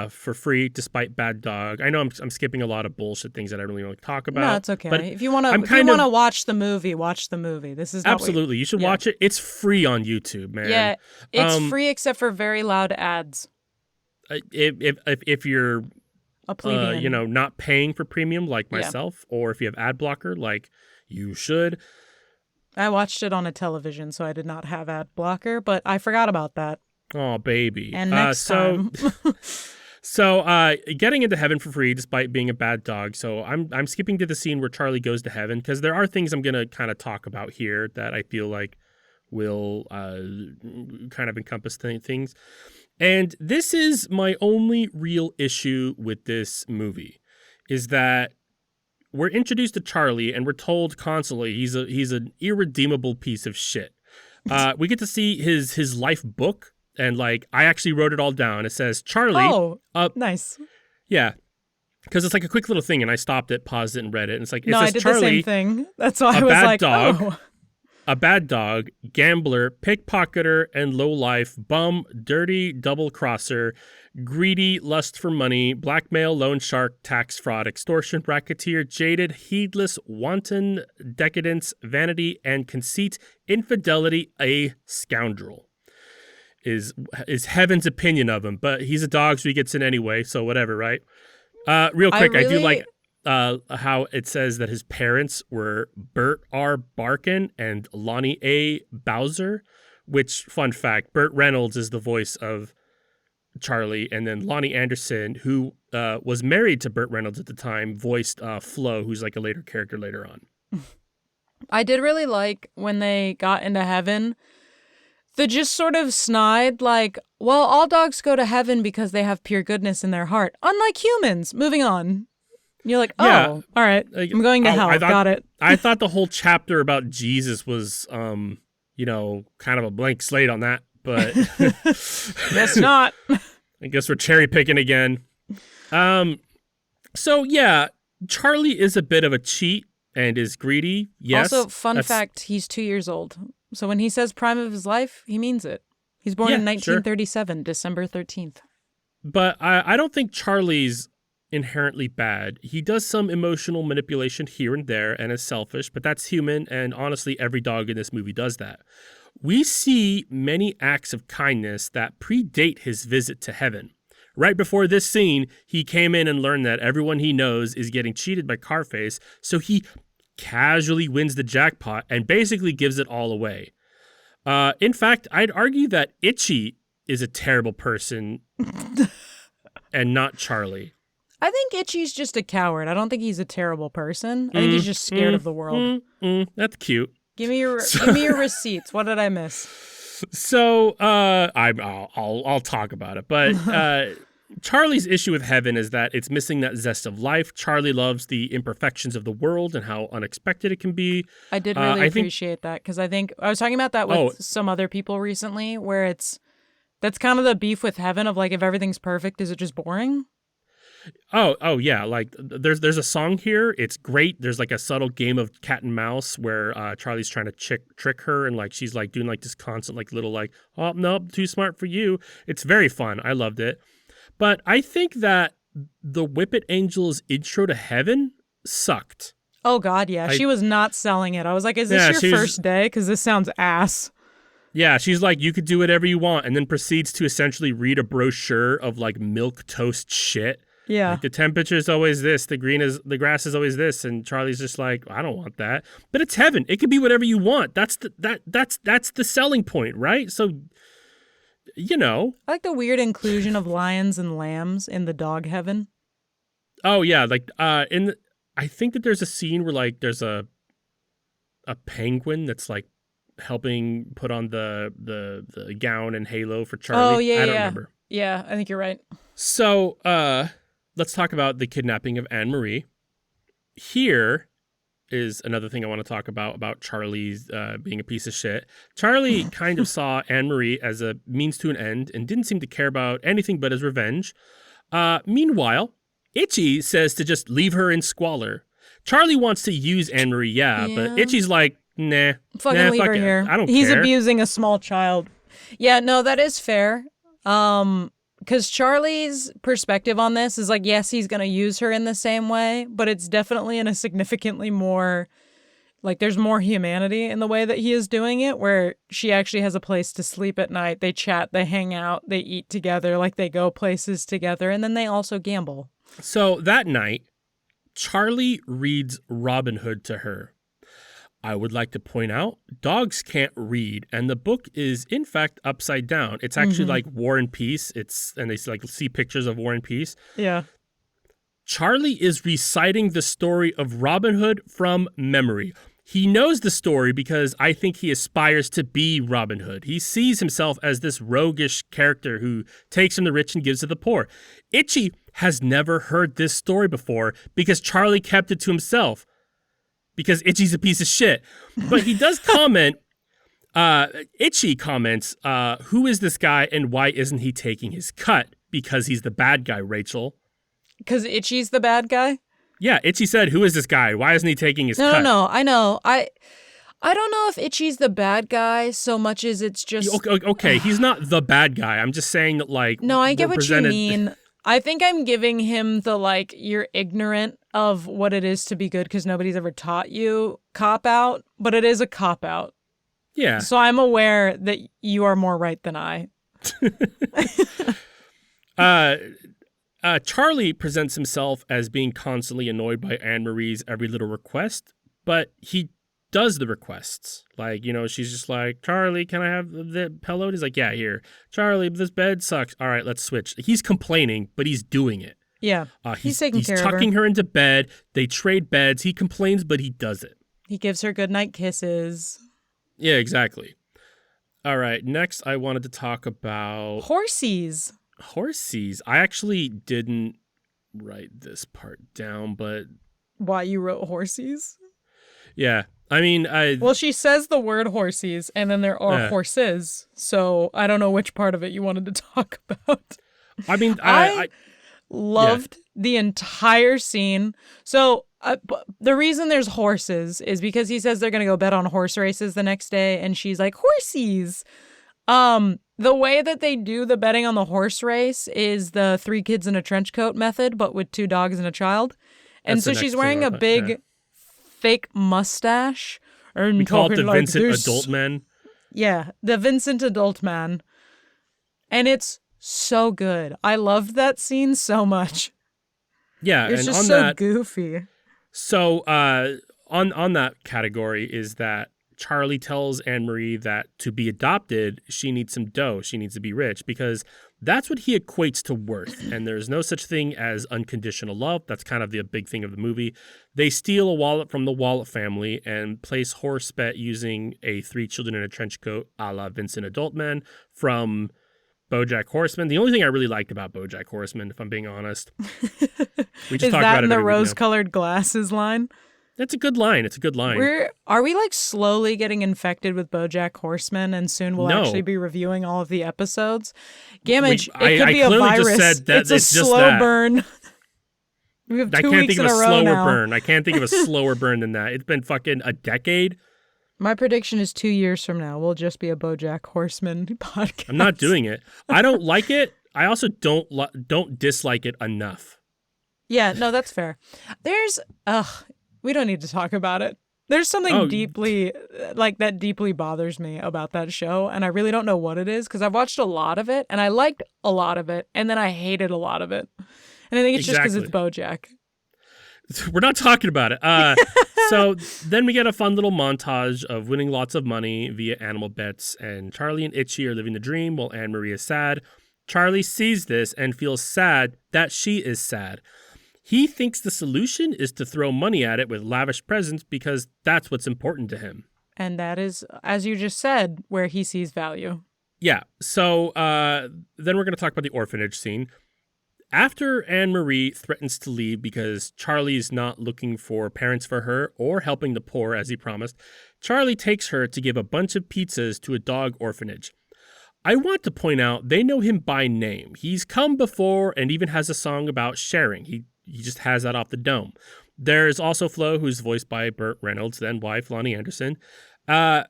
For free, despite Bad Dog. I know I'm skipping a lot of bullshit things that I don't really want to talk about. No, it's okay. But if you want to watch the movie, watch the movie. This is absolutely. You should watch it. It's free on YouTube, man. Yeah, it's free except for very loud ads. If you're a plebeian, not paying for premium like myself, or if you have ad blocker, like you should. I watched it on a television, so I did not have ad blocker, but I forgot about that. Oh, baby. And next time. So getting into heaven for free despite being a bad dog. So I'm skipping to the scene where Charlie goes to heaven because there are things I'm going to kind of talk about here that I feel like will kind of encompass things. And this is my only real issue with this movie is that we're introduced to Charlie and we're told constantly he's an irredeemable piece of shit. We get to see his life book. And, like, I actually wrote it all down. It says, Charlie. Oh, nice. Yeah. Because it's like a quick little thing, and I stopped it, paused it, and read it. And it's like, I did Charlie, the same thing. That's why I was like, a bad dog, gambler, pickpocketer, and lowlife, bum, dirty, double-crosser, greedy, lust for money, blackmail, loan shark, tax fraud, extortion, racketeer, jaded, heedless, wanton, decadence, vanity, and conceit, infidelity, a scoundrel. Is heaven's opinion of him, but he's a dog, so he gets in anyway, so whatever, right? Real quick, I do like how it says that his parents were Burt R. Barkin and Lonnie A. Bowser, which, fun fact, Burt Reynolds is the voice of Charlie, and then Lonnie Anderson, who was married to Burt Reynolds at the time, voiced Flo, who's like a later character later on. I did really like when they got into heaven, the just sort of snide, like, well, all dogs go to heaven because they have pure goodness in their heart, unlike humans. Moving on. And you're like, all right, I'm going to hell. Got it. I thought the whole chapter about Jesus was, kind of a blank slate on that, but guess not. I guess we're cherry picking again. So yeah, Charlie is a bit of a cheat and is greedy. Yes. Also, fun fact, he's 2 years old. So when he says prime of his life, he means it. He's born in 1937, December 13th. But I don't think Charlie's inherently bad. He does some emotional manipulation here and there and is selfish, but that's human, and honestly, every dog in this movie does that. We see many acts of kindness that predate his visit to heaven. Right before this scene, he came in and learned that everyone he knows is getting cheated by Carface, so he casually wins the jackpot and basically gives it all away. In fact, I'd argue that Itchy is a terrible person and not Charlie. I think Itchy's just a coward. I don't think he's a terrible person. I think he's just scared of the world. That's cute. Give me your receipts. What did I miss? So I'll talk about it, but Charlie's issue with heaven is that it's missing that zest of life. Charlie loves the imperfections of the world and how unexpected it can be. I did really appreciate that because I think I was talking about that with some other people recently, where that's kind of the beef with heaven of like, if everything's perfect, is it just boring? Oh yeah, like there's a song here. It's great. There's like a subtle game of cat and mouse where Charlie's trying to trick her, and like she's like doing like this constant like little like, oh nope, too smart for you. It's very fun. I loved it. But I think that the Whippet Angel's intro to heaven sucked. Oh, God, yeah. She was not selling it. I was like, is this your first day? Because this sounds ass. Yeah, she's like, you could do whatever you want, and then proceeds to essentially read a brochure of, like, milk toast shit. Yeah. Like the temperature is always this, the grass is always this, and Charlie's just like, I don't want that. But it's heaven. It can be whatever you want. That's the selling point, right? So, you know. I like the weird inclusion of lions and lambs in the dog heaven. Oh yeah, like I think that there's a scene where like there's a penguin that's like helping put on the gown and halo for Charlie. Oh yeah, I don't remember. Yeah, I think you're right. So let's talk about the kidnapping of Anne-Marie. Here is another thing I want to talk about Charlie's being a piece of shit. Charlie kind of saw Anne-Marie as a means to an end and didn't seem to care about anything but his revenge. Meanwhile, Itchy says to just leave her in squalor. Charlie wants to use Anne-Marie, but Itchy's like, nah. Leave her here. I don't He's care. abusing a small child. Yeah, no, that is fair. Because Charlie's perspective on this is like, yes, he's going to use her in the same way, but it's definitely in a significantly more, like, there's more humanity in the way that he is doing it, where she actually has a place to sleep at night. They chat, they hang out, they eat together, like they go places together, and then they also gamble. So that night, Charlie reads Robin Hood to her. I would like to point out, dogs can't read, and the book is, in fact, upside down. It's actually like War and Peace. And they like see pictures of War and Peace. Yeah. Charlie is reciting the story of Robin Hood from memory. He knows the story because I think he aspires to be Robin Hood. He sees himself as this roguish character who takes from the rich and gives to the poor. Itchy has never heard this story before because Charlie kept it to himself. Because Itchy's a piece of shit. But he does comment, Itchy comments, who is this guy and why isn't he taking his cut? Because he's the bad guy, Rachel. Because Itchy's the bad guy? Yeah, Itchy said, who is this guy? Why isn't he taking his cut? No, I know. I don't know if Itchy's the bad guy so much as it's just... Okay, he's not the bad guy. I'm just saying that, like... No, I get what you mean. I think I'm giving him the, like, you're ignorant of what it is to be good because nobody's ever taught you cop-out, but it is a cop-out. Yeah. So I'm aware that you are more right than I. Charlie presents himself as being constantly annoyed by Anne-Marie's every little request, but he does the requests. Like, you know, she's just like, Charlie, can I have the pillow? And he's like, yeah, here. Charlie, this bed sucks. All right, let's switch. He's complaining, but he's doing it. Yeah, he's taking care of her. He's tucking her into bed. They trade beds. He complains, but he does it. He gives her goodnight kisses. Yeah, exactly. All right, next I wanted to talk about... Horsies. I actually didn't write this part down, but... Why you wrote horsies? Yeah. I mean, Well, she says the word horsies, and then there are horses, so I don't know which part of it you wanted to talk about. I mean, I loved the entire scene. So the reason there's horses is because he says they're going to go bet on horse races the next day, and she's like, horsies. The way that they do the betting on the horse race is the 3 kids in a trench coat method, but with 2 dogs and a child. And so she's wearing a big... fake mustache. We call it the like Vincent this. Adult Man. Yeah, the Vincent Adult Man. And it's so good. I loved that scene so much. Yeah, it's and just on so that, goofy. So on that category is that Charlie tells Anne-Marie that to be adopted, she needs some dough. She needs to be rich because that's what he equates to worth. And there's no such thing as unconditional love. That's kind of the big thing of the movie. They steal a wallet from the Wallet family and place horse bet using a 3 children in a trench coat a la Vincent Adult Man from BoJack Horseman. The only thing I really liked about BoJack Horseman, if I'm being honest, we just is talk that about in it the rose-colored glasses line? That's a good line. It's a good line. Are we like slowly getting infected with BoJack Horseman, and soon we'll actually be reviewing all of the episodes? Gamage, it could be a virus. Just said that it's a slow burn. We have 2 weeks in a row now. Burn. I can't think of a slower burn than that. It's been fucking a decade. My prediction is 2 years from now, we'll just be a BoJack Horseman podcast. I'm not doing it. I don't like it. I also don't dislike it enough. Yeah, no, that's fair. We don't need to talk about it. There's something deeply bothers me about that show, and I really don't know what it is because I've watched a lot of it, and I liked a lot of it, and then I hated a lot of it. And I think it's just because it's BoJack. We're not talking about it. So then we get a fun little montage of winning lots of money via animal bets, and Charlie and Itchy are living the dream while Anne-Marie is sad. Charlie sees this and feels sad that she is sad. He thinks the solution is to throw money at it with lavish presents because that's what's important to him. And that is, as you just said, where he sees value. Yeah. So then we're going to talk about the orphanage scene. After Anne-Marie threatens to leave because Charlie's not looking for parents for her or helping the poor as he promised, Charlie takes her to give a bunch of pizzas to a dog orphanage. I want to point out they know him by name. He's come before and even has a song about sharing. He just has that off the dome. There's also Flo, who's voiced by Burt Reynolds, then wife Lonnie Anderson. And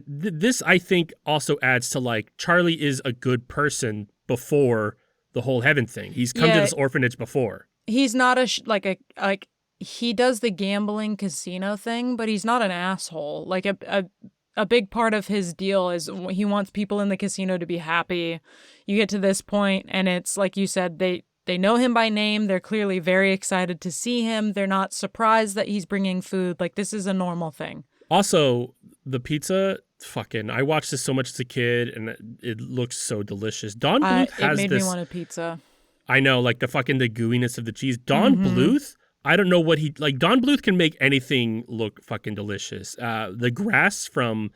this, I think, also adds to, like, Charlie is a good person before the whole heaven thing. He's come to this orphanage before. He's not he does the gambling casino thing, but he's not an asshole. Like, a big part of his deal is he wants people in the casino to be happy. You get to this point, and it's, like you said, they know him by name. They're clearly very excited to see him. They're not surprised that he's bringing food. Like, this is a normal thing. Also, the pizza, I watched this so much as a kid, and it looks so delicious. Don Bluth has it made me want a pizza. I know, like the gooiness of the cheese. Don Bluth, I don't know what Don Bluth can make anything look fucking delicious. The grass from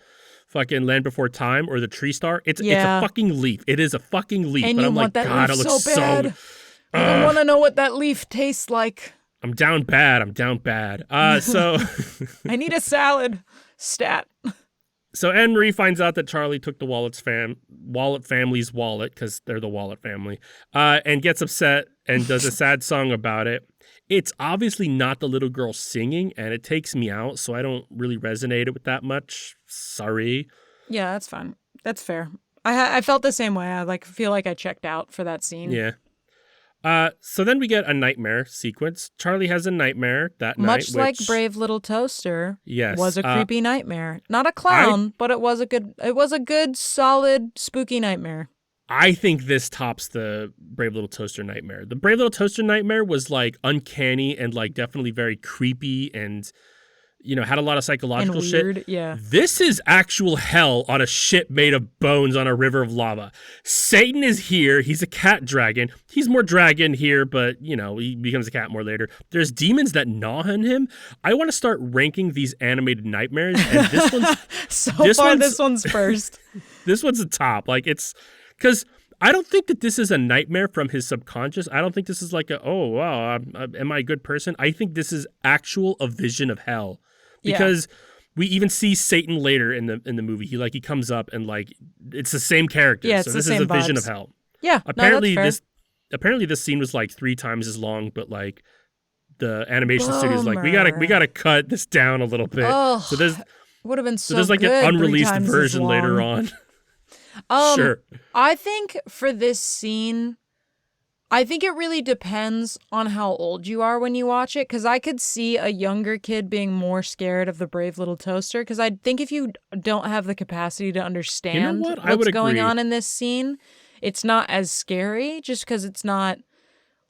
fucking Land Before Time or the tree star, it's a fucking leaf. It is a fucking leaf. And but you I'm want like, that God, leaf it looks so bad. I don't want to know what that leaf tastes like. I'm down bad. So I need a salad. Stat. So Anne-Marie finds out that Charlie took the Wallet family's wallet, because they're the Wallet family, and gets upset and does a sad song about it. It's obviously not the little girl singing, and it takes me out, so I don't really resonate with that much. Sorry. Yeah, that's fine. That's fair. I felt the same way. I feel like I checked out for that scene. Yeah. So then we get a nightmare sequence. Charlie has a nightmare that night. Much like Brave Little Toaster. Yes. Was a creepy nightmare. Not a clown, but it was a good, solid, spooky nightmare. I think this tops the Brave Little Toaster nightmare. The Brave Little Toaster nightmare was like uncanny and like definitely very creepy and, you know, had a lot of psychological and weird, shit. Yeah. This is actual hell on a ship made of bones on a river of lava. Satan is here. He's a cat dragon. He's more dragon here, but, you know, he becomes a cat more later. There's demons that gnaw on him. I want to start ranking these animated nightmares, and this one's this one's first. This one's the top. Like, it's because I don't think that this is a nightmare from his subconscious. I don't think this is like am I a good person? I think this is a vision of hell. Because we even see Satan later in the movie. He comes up and like it's the same character. Yeah, so this is a vision of hell. Yeah. Apparently this scene was like 3 times as long, but like the animation studio's like we gotta cut this down a little bit. Oh, so there's would have been so there's like good, an unreleased version later on. Sure. I think for this scene, I think it really depends on how old you are when you watch it, because I could see a younger kid being more scared of the Brave Little Toaster, because I think if you don't have the capacity to understand what's going on in this scene, it's not as scary, just because it's not,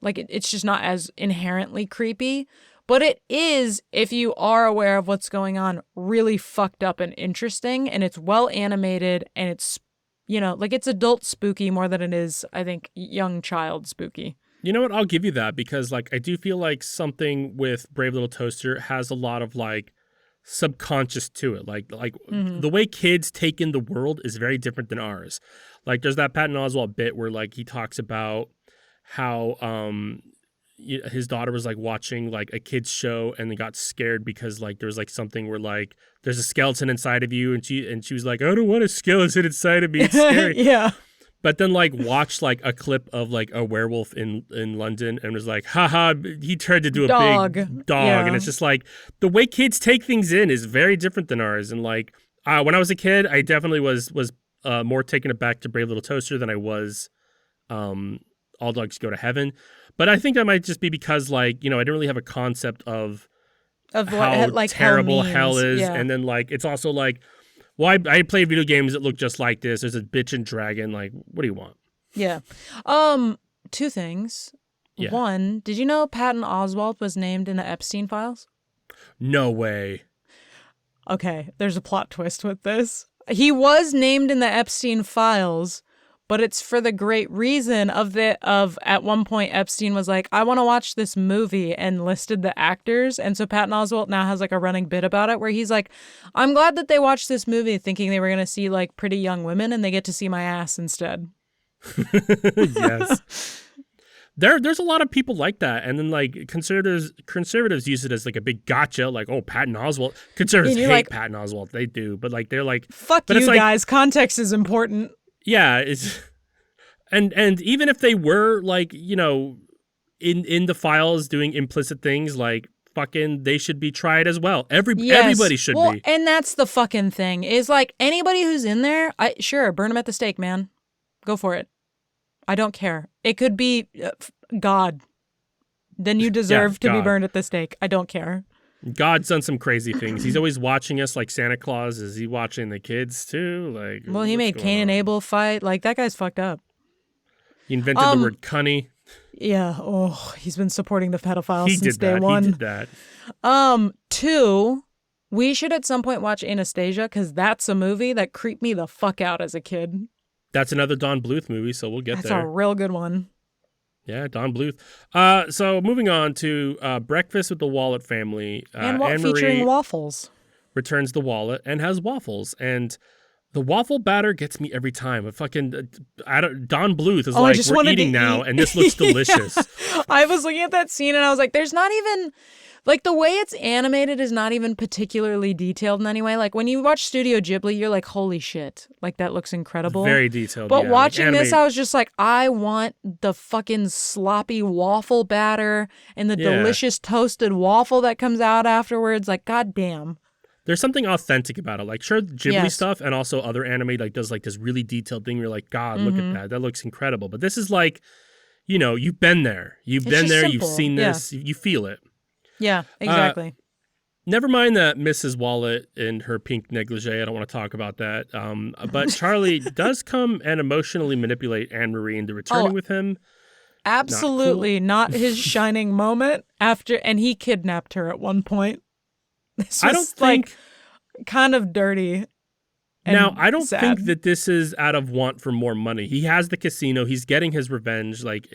like, it's just not as inherently creepy. But it is, if you are aware of what's going on, really fucked up and interesting, and it's well animated, and it's, you know, like, it's adult spooky more than it is, I think, young child spooky. You know what? I'll give you that, because like I do feel like something with Brave Little Toaster has a lot of like subconscious to it. Like the way kids take in the world is very different than ours. Like there's that Patton Oswalt bit where like he talks about how his daughter was like watching like a kid's show and they got scared because like there was like something where like there's a skeleton inside of you and she was like, I don't want a skeleton inside of me, it's scary. Yeah. But then like watched like a clip of like a werewolf in London and was like, haha, he tried to do a big dog. Yeah. And it's just like the way kids take things in is very different than ours. And like when I was a kid, I definitely was more taken aback to Brave Little Toaster than I was All Dogs Go to Heaven. But I think that might just be because, like, you know, I didn't really have a concept of how like terrible hell is. Yeah. And then, like, it's also like, well, I played video games that look just like this. There's a bitch and dragon. Like, what do you want? Yeah. 2 things. Yeah. One, did you know Patton Oswalt was named in the Epstein files? No way. Okay, there's a plot twist with this. He was named in the Epstein files, but it's for the great reason of at one point Epstein was like, I want to watch this movie, and listed the actors. And so Patton Oswalt now has like a running bit about it where he's like, I'm glad that they watched this movie thinking they were going to see like pretty young women and they get to see my ass instead. Yes. There's a lot of people like that, and then like conservatives use it as like a big gotcha, like, oh, Patton Oswalt. Conservatives hate like, Patton Oswalt. They do, but like they're like, fuck you guys. Context is important. Yeah, it's and even if they were like, you know, in the files doing implicit things, like fucking they should be tried as well. Everybody should be. And that's the fucking thing is like anybody who's in there, sure, burn them at the stake, man. Go for it. I don't care. It could be God. Then you deserve to be burned at the stake. I don't care. God's done some crazy things. He's always watching us like Santa Claus. Is he watching the kids too? Like, well, he made Cain and Abel fight. Like, that guy's fucked up. He invented the word cunny. Yeah. Oh, he's been supporting the pedophiles since day one. He did that. 2, we should at some point watch Anastasia, because that's a movie that creeped me the fuck out as a kid. That's another Don Bluth movie, so we'll get there. That's a real good one. Yeah, Don Bluth. So moving on to Breakfast with the Wallet Family. And featuring waffles. Returns the wallet and has waffles. And the waffle batter gets me every time. Don Bluth is like, we're eating now, and this looks delicious. Yeah. I was looking at that scene, and I was like, there's not even... Like, the way it's animated is not even particularly detailed in any way. Like, when you watch Studio Ghibli, you're like, holy shit. Like, that looks incredible. Very detailed, But watching this, I was just like, I want the fucking sloppy waffle batter and the delicious toasted waffle that comes out afterwards. Like, goddamn. There's something authentic about it. Like, sure, Ghibli stuff and also other anime like does like this really detailed thing where you're like, God, look at that. That looks incredible. But this is like, you know, you've been there. You've been there. Simple. You've seen this. You feel it. Yeah, exactly. Never mind that Mrs. Wallet in her pink negligee. I don't want to talk about that. But Charlie does come and emotionally manipulate Anne-Marie into returning with him. Absolutely. Not his shining moment and he kidnapped her at one point. This was I don't think... kind of dirty. Now, I don't think that this is out of want for more money. He has the casino. He's getting his revenge. Like,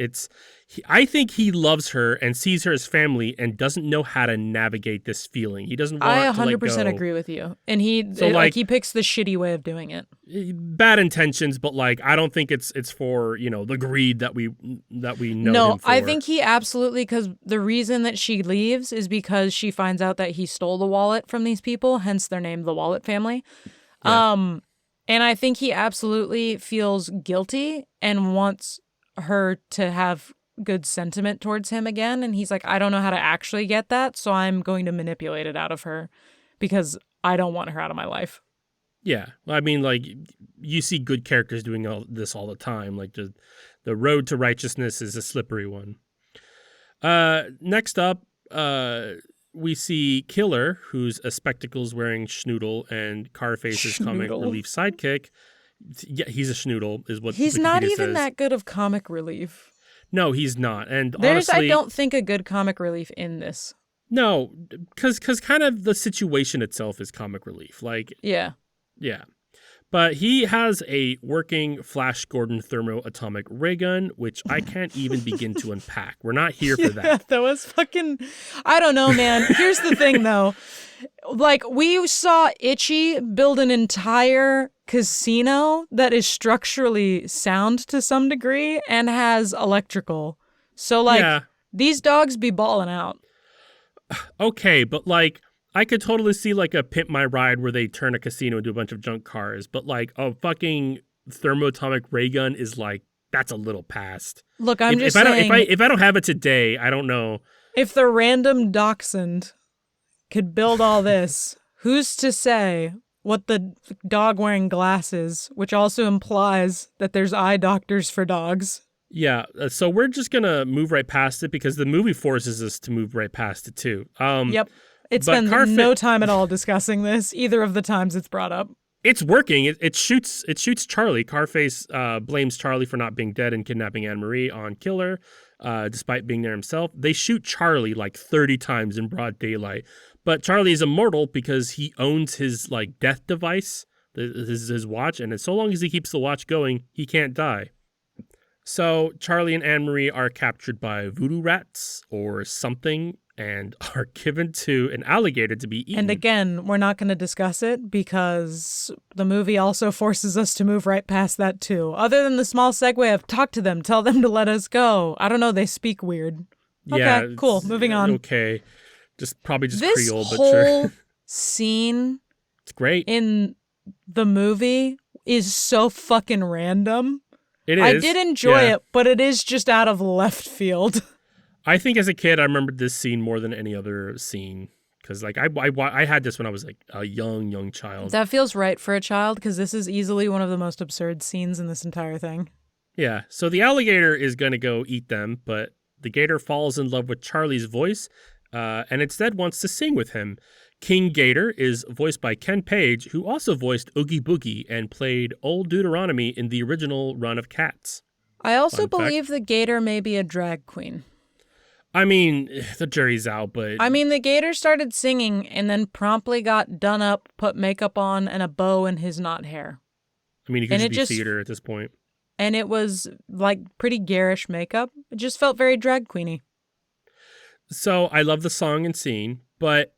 I think he loves her and sees her as family and doesn't know how to navigate this feeling. He doesn't want I 100% to let go. agree with you. And he picks the shitty way of doing it. Bad intentions, but like, I don't think it's for, you know, the greed that we know him for. I think he absolutely, because the reason that she leaves is because she finds out that he stole the wallet from these people, hence they're named the Wallet family. Yeah. And I think he absolutely feels guilty and wants her to have good sentiment towards him again. And he's like, I don't know how to actually get that, so I'm going to manipulate it out of her because I don't want her out of my life. Yeah. I mean, like, you see good characters doing all this all the time. Like, the road to righteousness is a slippery one. Next up, we see Killer, who's a spectacles-wearing schnoodle and Carface's comic relief sidekick. Yeah, he's a schnoodle, is what he's Wikipedia not even says. That good of comic relief. No, he's not. And there's, honestly, I don't think, a good comic relief in this. No, because kind of the situation itself is comic relief. Like, yeah. But he has a working Flash Gordon thermo-atomic ray gun, which I can't even begin to unpack. We're not here for that. That was fucking... I don't know, man. Here's the thing, though. Like, we saw Itchy build an entire casino that is structurally sound to some degree and has electrical. So, like, these dogs be balling out. Okay, but, like... I could totally see like a Pimp My Ride where they turn a casino into a bunch of junk cars, but like a fucking thermoatomic ray gun is like, that's a little past. Look, I'm just saying. If I don't have it today, I don't know. If the random dachshund could build all this, who's to say what the dog wearing glasses, which also implies that there's eye doctors for dogs. Yeah, so we're just going to move right past it because the movie forces us to move right past it too. Yep. It's been no time at all discussing this, either of the times it's brought up. It's working. It shoots Charlie. Carface blames Charlie for not being dead and kidnapping Anne-Marie on Killer. despite being there himself. They shoot Charlie like 30 times in broad daylight. But Charlie is immortal because he owns his like death device, his watch, and so long as he keeps the watch going, he can't die. So Charlie and Anne-Marie are captured by voodoo rats or something and are given to an alligator to be eaten. And again, we're not going to discuss it because the movie also forces us to move right past that too. Other than the small segue of talk to them, tell them to let us go. I don't know, they speak weird. Okay, cool, moving on. Okay, probably just this Creole, but whole sure. scene It's great. In the movie is so fucking random. It is. I did enjoy it, but it is just out of left field. I think as a kid, I remembered this scene more than any other scene. Because like I had this when I was like a young child. That feels right for a child because this is easily one of the most absurd scenes in this entire thing. Yeah. So the alligator is going to go eat them, but the gator falls in love with Charlie's voice and instead wants to sing with him. King Gator is voiced by Ken Page, who also voiced Oogie Boogie and played Old Deuteronomy in the original run of Cats. I also believe the gator may be a drag queen. I mean, the jury's out, but... I mean, the gator started singing and then promptly got done up, put makeup on, and a bow in his knot hair. I mean, he could just be theater at this point. And it was, like, pretty garish makeup. It just felt very drag queeny. So, I love the song and scene, but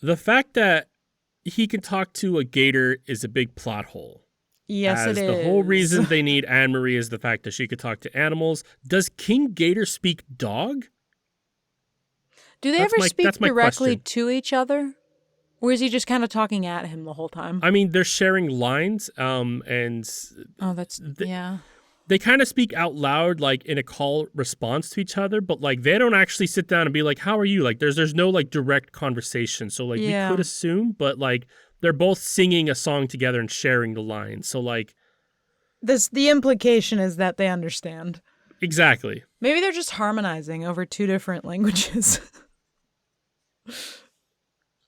the fact that he can talk to a gator is a big plot hole. Yes, it is. The whole reason they need Anne-Marie is the fact that she could talk to animals. Does King Gator speak dog? Do they ever speak directly to each other? Or is he just kind of talking at him the whole time? I mean, they're sharing lines, and... Oh, that's... yeah. They kind of speak out loud, like, in a call response to each other, but, like, they don't actually sit down and be like, how are you? Like, there's no, like, direct conversation. So, like, we could assume, but, like... They're both singing a song together and sharing the lines. So, like... The implication is that they understand. Exactly. Maybe they're just harmonizing over two different languages.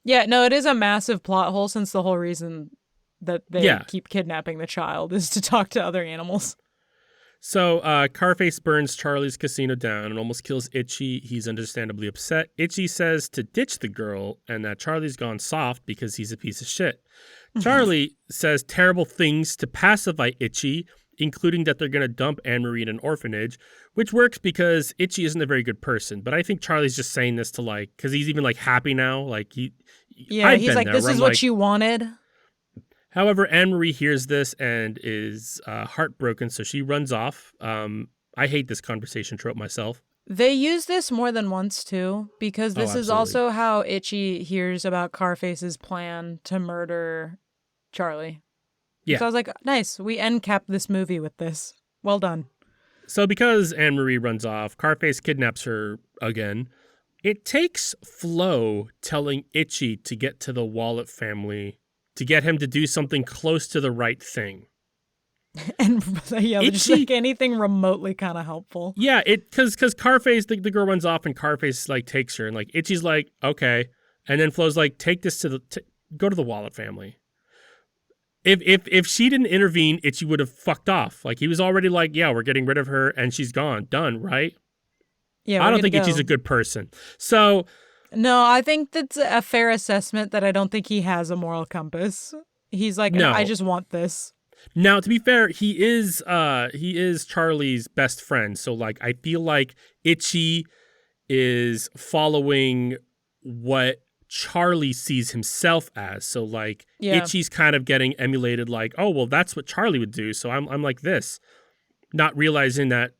Yeah, no, it is a massive plot hole since the whole reason that they keep kidnapping the child is to talk to other animals. So, Carface burns Charlie's casino down and almost kills Itchy. He's understandably upset. Itchy says to ditch the girl and that Charlie's gone soft because he's a piece of shit. Charlie says terrible things to pacify Itchy, including that they're going to dump Anne-Marie in an orphanage, which works because Itchy isn't a very good person. But I think Charlie's just saying this to, like, because he's even, like, happy now. Like, he's like, this is what you wanted. However, Anne-Marie hears this and is heartbroken, so she runs off. I hate this conversation trope myself. They use this more than once, too, because this is also how Itchy hears about Carface's plan to murder Charlie. Yeah. So I was like, nice, we end cap this movie with this. Well done. So because Anne-Marie runs off, Carface kidnaps her again. It takes Flo telling Itchy to get to the Wallet family to get him to do something close to the right thing. And just like anything remotely kind of helpful. Yeah, because Carface, the girl runs off and Carface like takes her and like Itchy's like, okay. And then Flo's like, take this to go to the Wallet family. If she didn't intervene, Itchy would have fucked off. Like he was already like, yeah, we're getting rid of her and she's gone. Done, right? Yeah, I don't think Itchy's a good person. So... No, I think that's a fair assessment that I don't think he has a moral compass. He's like, no. I just want this. Now, to be fair, he is Charlie's best friend. So, like, I feel like Itchy is following what Charlie sees himself as. So, like, Itchy's kind of getting emulated like, oh, well, that's what Charlie would do. So I'm like this. Not realizing that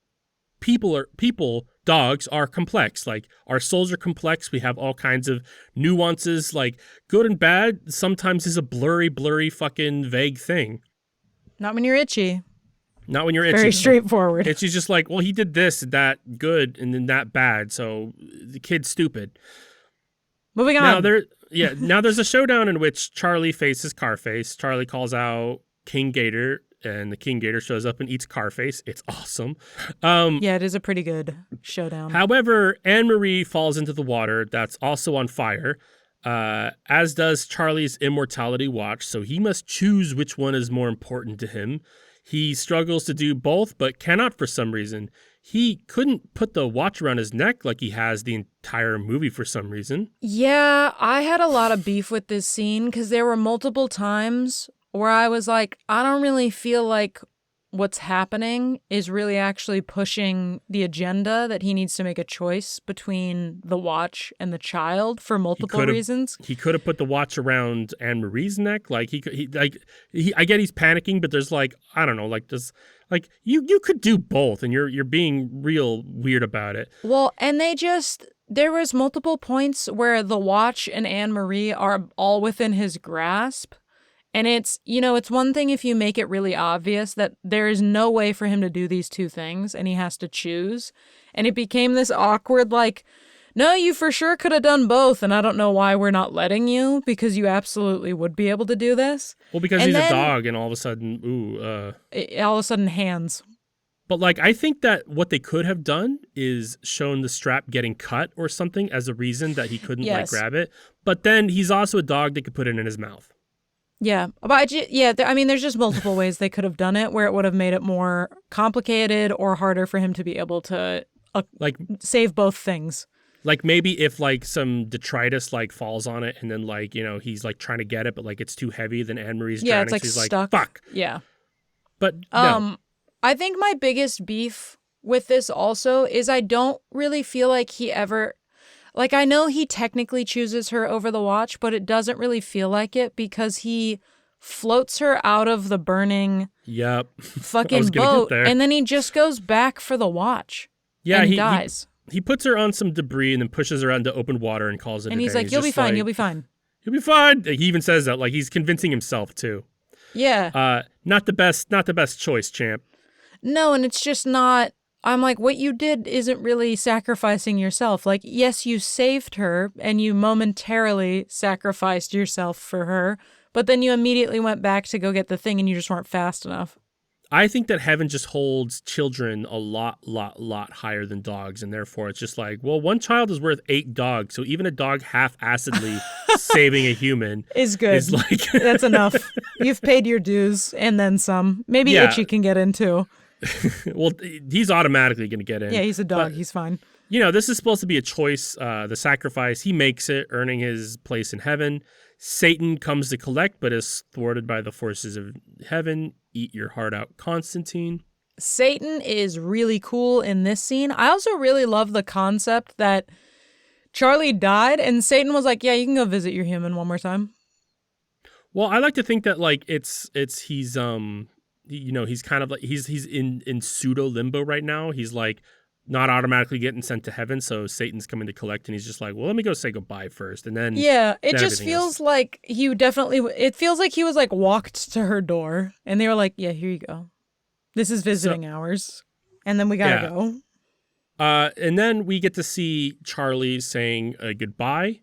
dogs are complex. Like our souls are complex. We have all kinds of nuances, like good and bad sometimes is a blurry fucking vague thing. Not when you're Itchy. Not when you're Itchy. Very straightforward. Itchy's just like, well, he did this, that good, and then that bad. So the kid's stupid. Moving on. Now there's a showdown in which Charlie faces Carface. Charlie calls out King Gator. And the King Gator shows up and eats Carface. It's awesome. It is a pretty good showdown. However, Anne-Marie falls into the water that's also on fire, as does Charlie's immortality watch, so he must choose which one is more important to him. He struggles to do both, but cannot for some reason. he couldn't put the watch around his neck like he has the entire movie for some reason. Yeah, I had a lot of beef with this scene because there were multiple times where I was like, I don't really feel like what's happening is really actually pushing the agenda that he needs to make a choice between the watch and the child for multiple reasons. He could have put the watch around Anne Marie's neck. Like I get he's panicking, but there's like, I don't know, like this, like you could do both, and you're being real weird about it. Well, and there was multiple points where the watch and Anne Marie are all within his grasp. And it's one thing if you make it really obvious that there is no way for him to do these two things and he has to choose. And it became this awkward, like, no, you for sure could have done both. And I don't know why we're not letting you, because you absolutely would be able to do this. Well, because he's a dog and all of a sudden, all of a sudden hands. But like, I think that what they could have done is shown the strap getting cut or something as a reason that he couldn't like grab it. But then he's also a dog that could put it in his mouth. Yeah, but I mean, there's just multiple ways they could have done it where it would have made it more complicated or harder for him to be able to save both things. Like maybe if like some detritus like falls on it and then like, he's like trying to get it, but like it's too heavy, then Anne Marie's drowning. It's like so he's stuck. Like, fuck. Yeah. But no. I think my biggest beef with this also is I don't really feel like he ever... Like, I know he technically chooses her over the watch, but it doesn't really feel like it because he floats her out of the burning fucking boat, and then he just goes back for the watch and dies. He puts her on some debris and then pushes her out into open water and calls it a day. And he's like, you'll be fine, you'll be fine. You'll be fine. He even says that. Like, he's convincing himself, too. Yeah. Not the best choice, champ. No, and it's just not... I'm like, what you did isn't really sacrificing yourself. Like, yes, you saved her and you momentarily sacrificed yourself for her, but then you immediately went back to go get the thing and you just weren't fast enough. I think that heaven just holds children a lot higher than dogs, and therefore it's just like, well, one child is worth 8 dogs, so even a dog half-assedly saving a human is good. Is like that's enough. You've paid your dues and then some. Maybe Itchy can get in too. Well, he's automatically going to get in. Yeah, he's a dog. He's fine. This is supposed to be a choice, the sacrifice. He makes it, earning his place in heaven. Satan comes to collect, but is thwarted by the forces of heaven. Eat your heart out, Constantine. Satan is really cool in this scene. I also really love the concept that Charlie died, and Satan was like, yeah, you can go visit your human one more time. Well, I like to think that, like, he's he's kind of like he's in pseudo limbo right now. He's like not automatically getting sent to heaven, so Satan's coming to collect, and he's just like, well, let me go say goodbye first, and then it just feels like it feels like he was like walked to her door, and they were like, yeah, here you go, this is visiting hours, and then we gotta go. And then we get to see Charlie saying goodbye.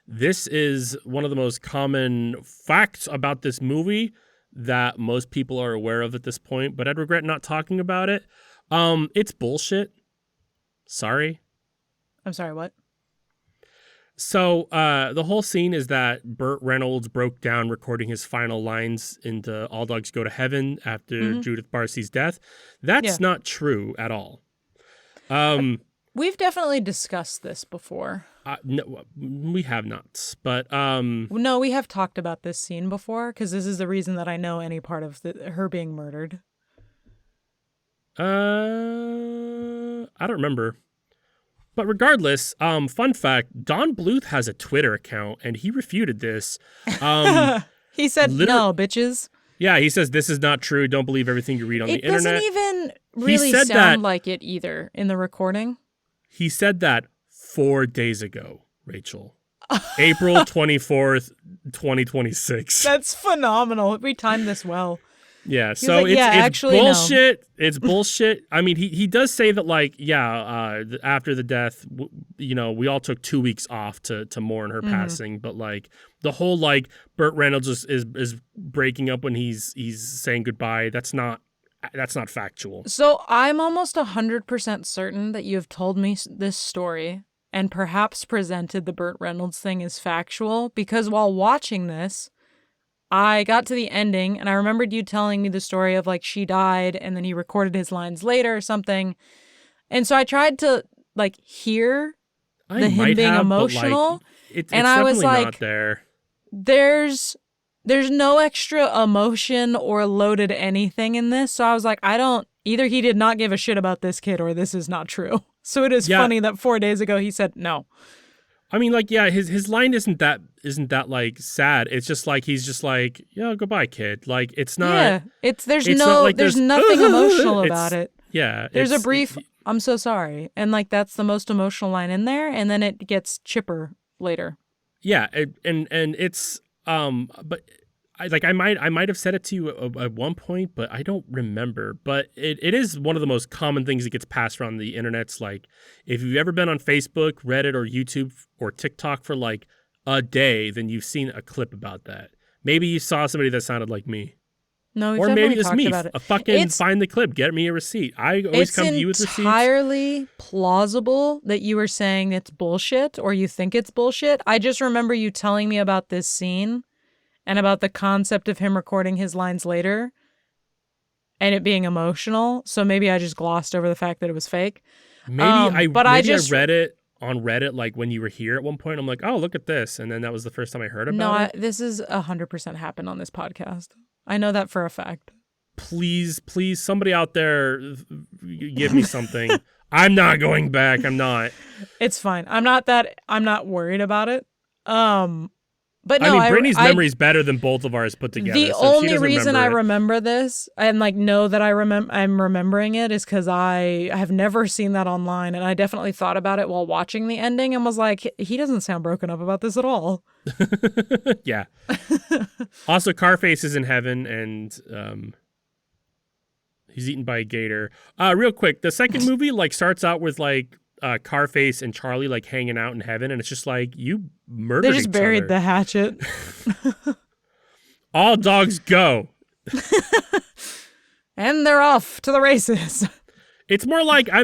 This is one of the most common facts about this movie that most people are aware of at this point, but I'd regret not talking about it. It's bullshit. Sorry. I'm sorry, what? So, the whole scene is that Burt Reynolds broke down recording his final lines into All Dogs Go to Heaven after Juidth Barsi's death. That's not true at all. We've definitely discussed this before. No, we have not, but no, we have talked about this scene before because this is the reason that I know any part of her being murdered. I don't remember, but regardless, fun fact: Don Bluth has a Twitter account, and he refuted this. He said, "No, bitches." Yeah, he says this is not true. Don't believe everything you read on the internet. It doesn't even really sound like it either in the recording. He said that 4 days ago, Rachel. April 24th, 2026. That's phenomenal. We timed this well. Yeah, so it's bullshit. No. It's bullshit. I mean, he does say that, like, after the death, we all took 2 weeks off to mourn her passing. But, like, the whole, like, Burt Reynolds is breaking up when he's saying goodbye. That's not factual. So I'm almost 100% certain that you have told me this story and perhaps presented the Burt Reynolds thing as factual, because while watching this, I got to the ending, and I remembered you telling me the story of like she died, and then he recorded his lines later or something. And so I tried to like hear him being emotional, but like, and it's I was definitely like, not there. there's no extra emotion or loaded anything in this. So I was like, either he did not give a shit about this kid or this is not true. So it is funny that 4 days ago he said no. I mean, like, yeah, his line isn't that like sad. It's just like he's just like, yeah, goodbye, kid. Like, it's not. Yeah, there's nothing emotional about it. Yeah, there's a brief I'm so sorry, and like that's the most emotional line in there, and then it gets chipper later. Yeah, and it's but I might have said it to you at one point, but I don't remember. But it is one of the most common things that gets passed around the internet's like, if you've ever been on Facebook, Reddit, or YouTube or TikTok for like a day, then you've seen a clip about that. Maybe you saw somebody that sounded like me. No, or maybe it's me. About it. Find the clip, get me a receipt. I always come to you with receipts. It's entirely plausible that you were saying it's bullshit or you think it's bullshit. I just remember you telling me about this scene and about the concept of him recording his lines later and it being emotional. So maybe I just glossed over the fact that it was fake. Maybe I read it on Reddit like when you were here at one point. I'm like, oh, look at this. And then that was the first time I heard about it. No, this is 100% happened on this podcast. I know that for a fact. Please, somebody out there, give me something. I'm not going back. I'm not. It's fine. I'm not worried about it. But no, Brittany's memory is better than both of ours put together. The only reason I remember this and like know that I'm remembering it is because I have never seen that online, and I definitely thought about it while watching the ending and was like, he doesn't sound broken up about this at all. Yeah. Also, Carface is in heaven, and he's eaten by a gator. Real quick, the second movie like starts out with like Carface and Charlie like hanging out in heaven, and it's just like, you murdered each other. They just buried the hatchet. All dogs go. And they're off to the races. It's more like I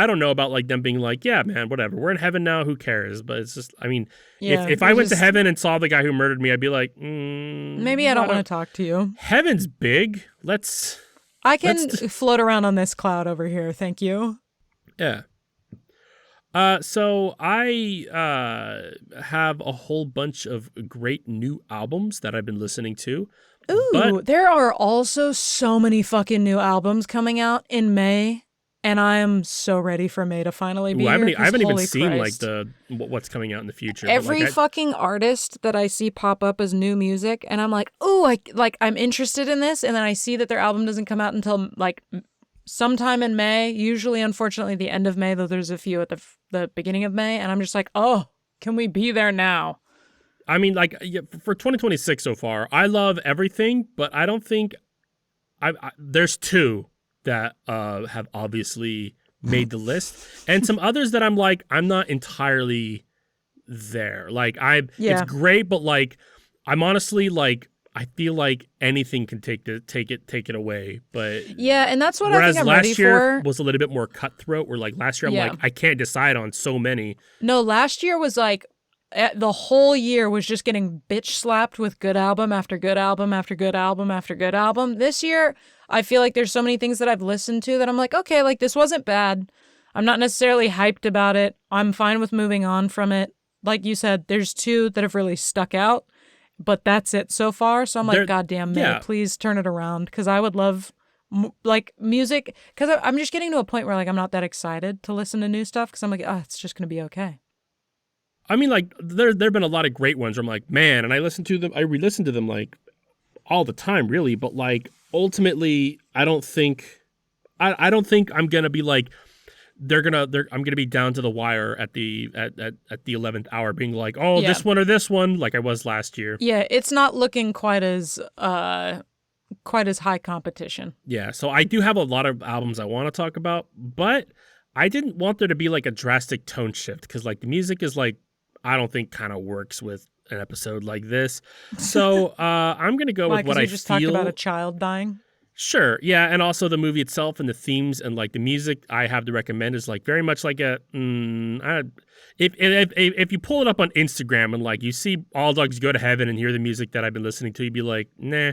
don't know about like them being like, yeah, man, whatever. We're in heaven now. Who cares? But it's just, I mean, if I went to heaven and saw the guy who murdered me, I'd be like, maybe I don't want to talk to you. Heaven's big. I can float around on this cloud over here. Thank you. Yeah. So I have a whole bunch of great new albums that I've been listening to. Ooh, there are also so many fucking new albums coming out in May, and I am so ready for May to finally be here. I haven't even seen like what's coming out in the future. Every fucking artist that I see pop up as new music, and I'm like, ooh, I'm interested in this, and then I see that their album doesn't come out until like sometime in May, usually, unfortunately, the end of May, though there's a few at the beginning of May, and I'm just like, oh, can we be there now? I mean, like, for 2026 so far, I love everything, but I don't think there's two that have obviously made the list, and some others that I'm like, I'm not entirely there. Like, it's great, but like, I'm honestly like, I feel like anything can take it away, but yeah, and that's what I think I'm ready for. Whereas last year was a little bit more cutthroat. Where like last year I'm like, I can't decide on so many. No, last year was like the whole year was just getting bitch slapped with good album after good album after good album after good album. This year, I feel like there's so many things that I've listened to that I'm like, okay, like this wasn't bad. I'm not necessarily hyped about it. I'm fine with moving on from it. Like you said, there's two that have really stuck out. But that's it so far. So I'm like, goddamn, May, please turn it around. Because I would love, like, music. Because I'm just getting to a point where, like, I'm not that excited to listen to new stuff. Because I'm like, oh, it's just going to be okay. I mean, like, there have been a lot of great ones where I'm like, man, and I re-listen to them, like, all the time, really. But, like, ultimately, I don't think I'm going to be, like, I'm gonna be down to the wire at the 11th hour, being like, oh, this one or this one, like I was last year. Yeah, it's not looking quite as high competition. Yeah, so I do have a lot of albums I want to talk about, but I didn't want there to be like a drastic tone shift because like the music is like I don't think kind of works with an episode like this. So I'm gonna go with what I feel. You just talked about a child dying. Sure, yeah, and also the movie itself and the themes and like the music I have to recommend is like very much like if you pull it up on Instagram and like you see All Dogs Go to Heaven and hear the music that I've been listening to, you'd be like, nah.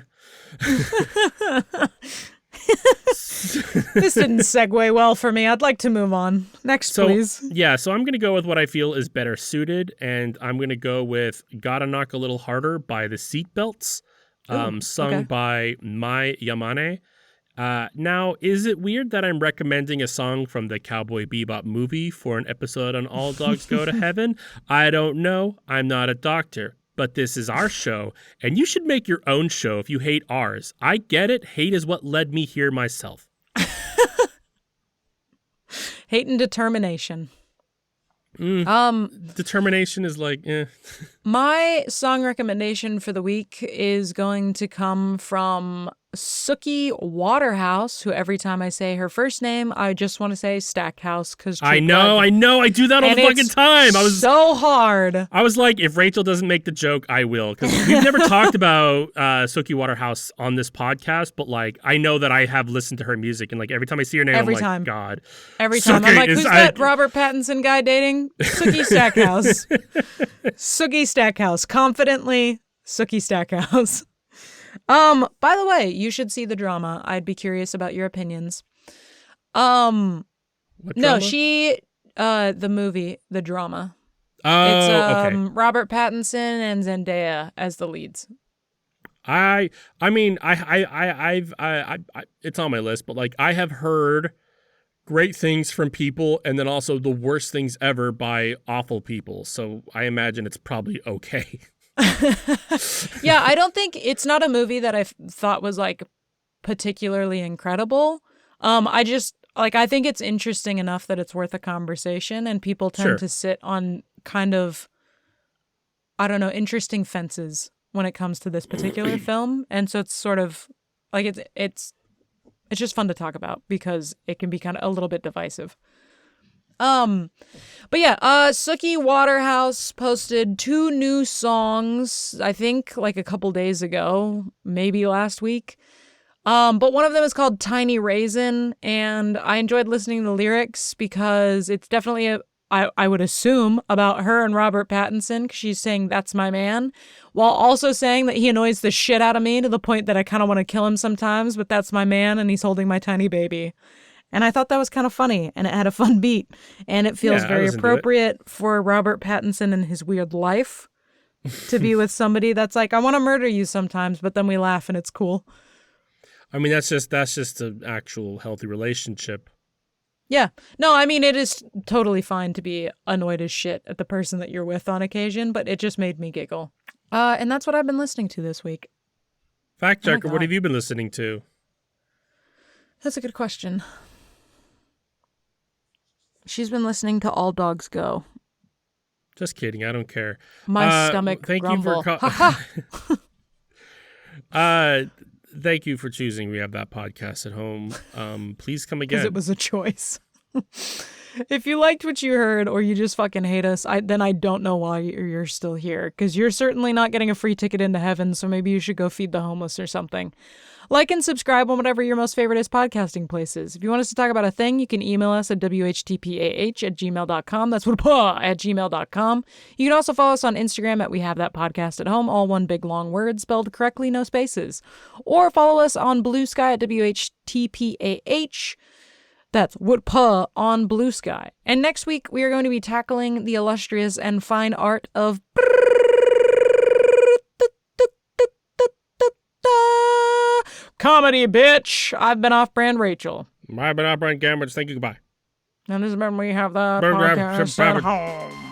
This didn't segue well for me. I'd like to move on. Next, please. Yeah, so I'm going to go with what I feel is better suited, and I'm going to go with Gotta Knock a Little Harder by the Seatbelts, sung by Mai Yamane. Now, is it weird that I'm recommending a song from the Cowboy Bebop movie for an episode on All Dogs Go to Heaven? I don't know. I'm not a doctor. But this is our show, and you should make your own show if you hate ours. I get it. Hate is what led me here myself. Hate and determination. Determination is like, eh. My song recommendation for the week is going to come from Suki Waterhouse, who every time I say her first name, I just want to say Stackhouse because I know, I do that all the fucking time. I was so hard. I was like, if Rachel doesn't make the joke, I will, because we've never talked about Suki Waterhouse on this podcast, but like I know that I have listened to her music, and like every time I see her name, I'm like, God. Every time I'm like, who's that Robert Pattinson guy dating? Suki Stackhouse. Suki Stackhouse. Confidently, Suki Stackhouse. By the way, you should see the drama. I'd be curious about your opinions. What no, drama? The movie, the drama. Oh, it's okay. Robert Pattinson and Zendaya as the leads. I mean, I've it's on my list, but like I have heard great things from people, and then also the worst things ever by awful people. So I imagine it's probably okay. Yeah, I don't think it's not a movie that I thought was like particularly incredible. I just like I think it's interesting enough that it's worth a conversation, and people tend to sit on kind of, I don't know, interesting fences when it comes to this particular film, and so it's sort of like it's just fun to talk about because it can be kind of a little bit divisive. But yeah, Suki Waterhouse posted 2 new songs, I think like a couple days ago, maybe last week. But one of them is called Tiny Raisin, and I enjoyed listening to the lyrics because it's definitely I would assume about her and Robert Pattinson, 'cause she's saying that's my man, while also saying that he annoys the shit out of me to the point that I kind of want to kill him sometimes, but that's my man and he's holding my tiny baby. And I thought that was kind of funny, and it had a fun beat, and it feels very appropriate for Robert Pattinson and his weird life to be with somebody that's like, I want to murder you sometimes, but then we laugh and it's cool. I mean, that's just an actual healthy relationship. Yeah. No, I mean, it is totally fine to be annoyed as shit at the person that you're with on occasion, but it just made me giggle. And that's what I've been listening to this week. Fact checker, what have you been listening to? That's a good question. She's been listening to All Dogs Go. Just kidding. I don't care. My stomach grumble. Thank you for choosing We Have That Podcast at Home. Please come again. Because it was a choice. If you liked what you heard or you just fucking hate us, then I don't know why you're still here. Because you're certainly not getting a free ticket into heaven, so maybe you should go feed the homeless or something. Like and subscribe on whatever your most favorite is podcasting places. If you want us to talk about a thing, you can email us at whtpah@gmail.com. That's whatpa@gmail.com. You can also follow us on Instagram at We Have That Podcast at Home, all one big long word, spelled correctly, no spaces. Or follow us on Blue Sky at whtpah. That's whatpa on Blue Sky. And next week, we are going to be tackling the illustrious and fine art of comedy, bitch. I've been Off-Brand Rachel. I've been Off-Brand Cambridge. Thank you. Goodbye. And this is when We Have That Podcast at Home.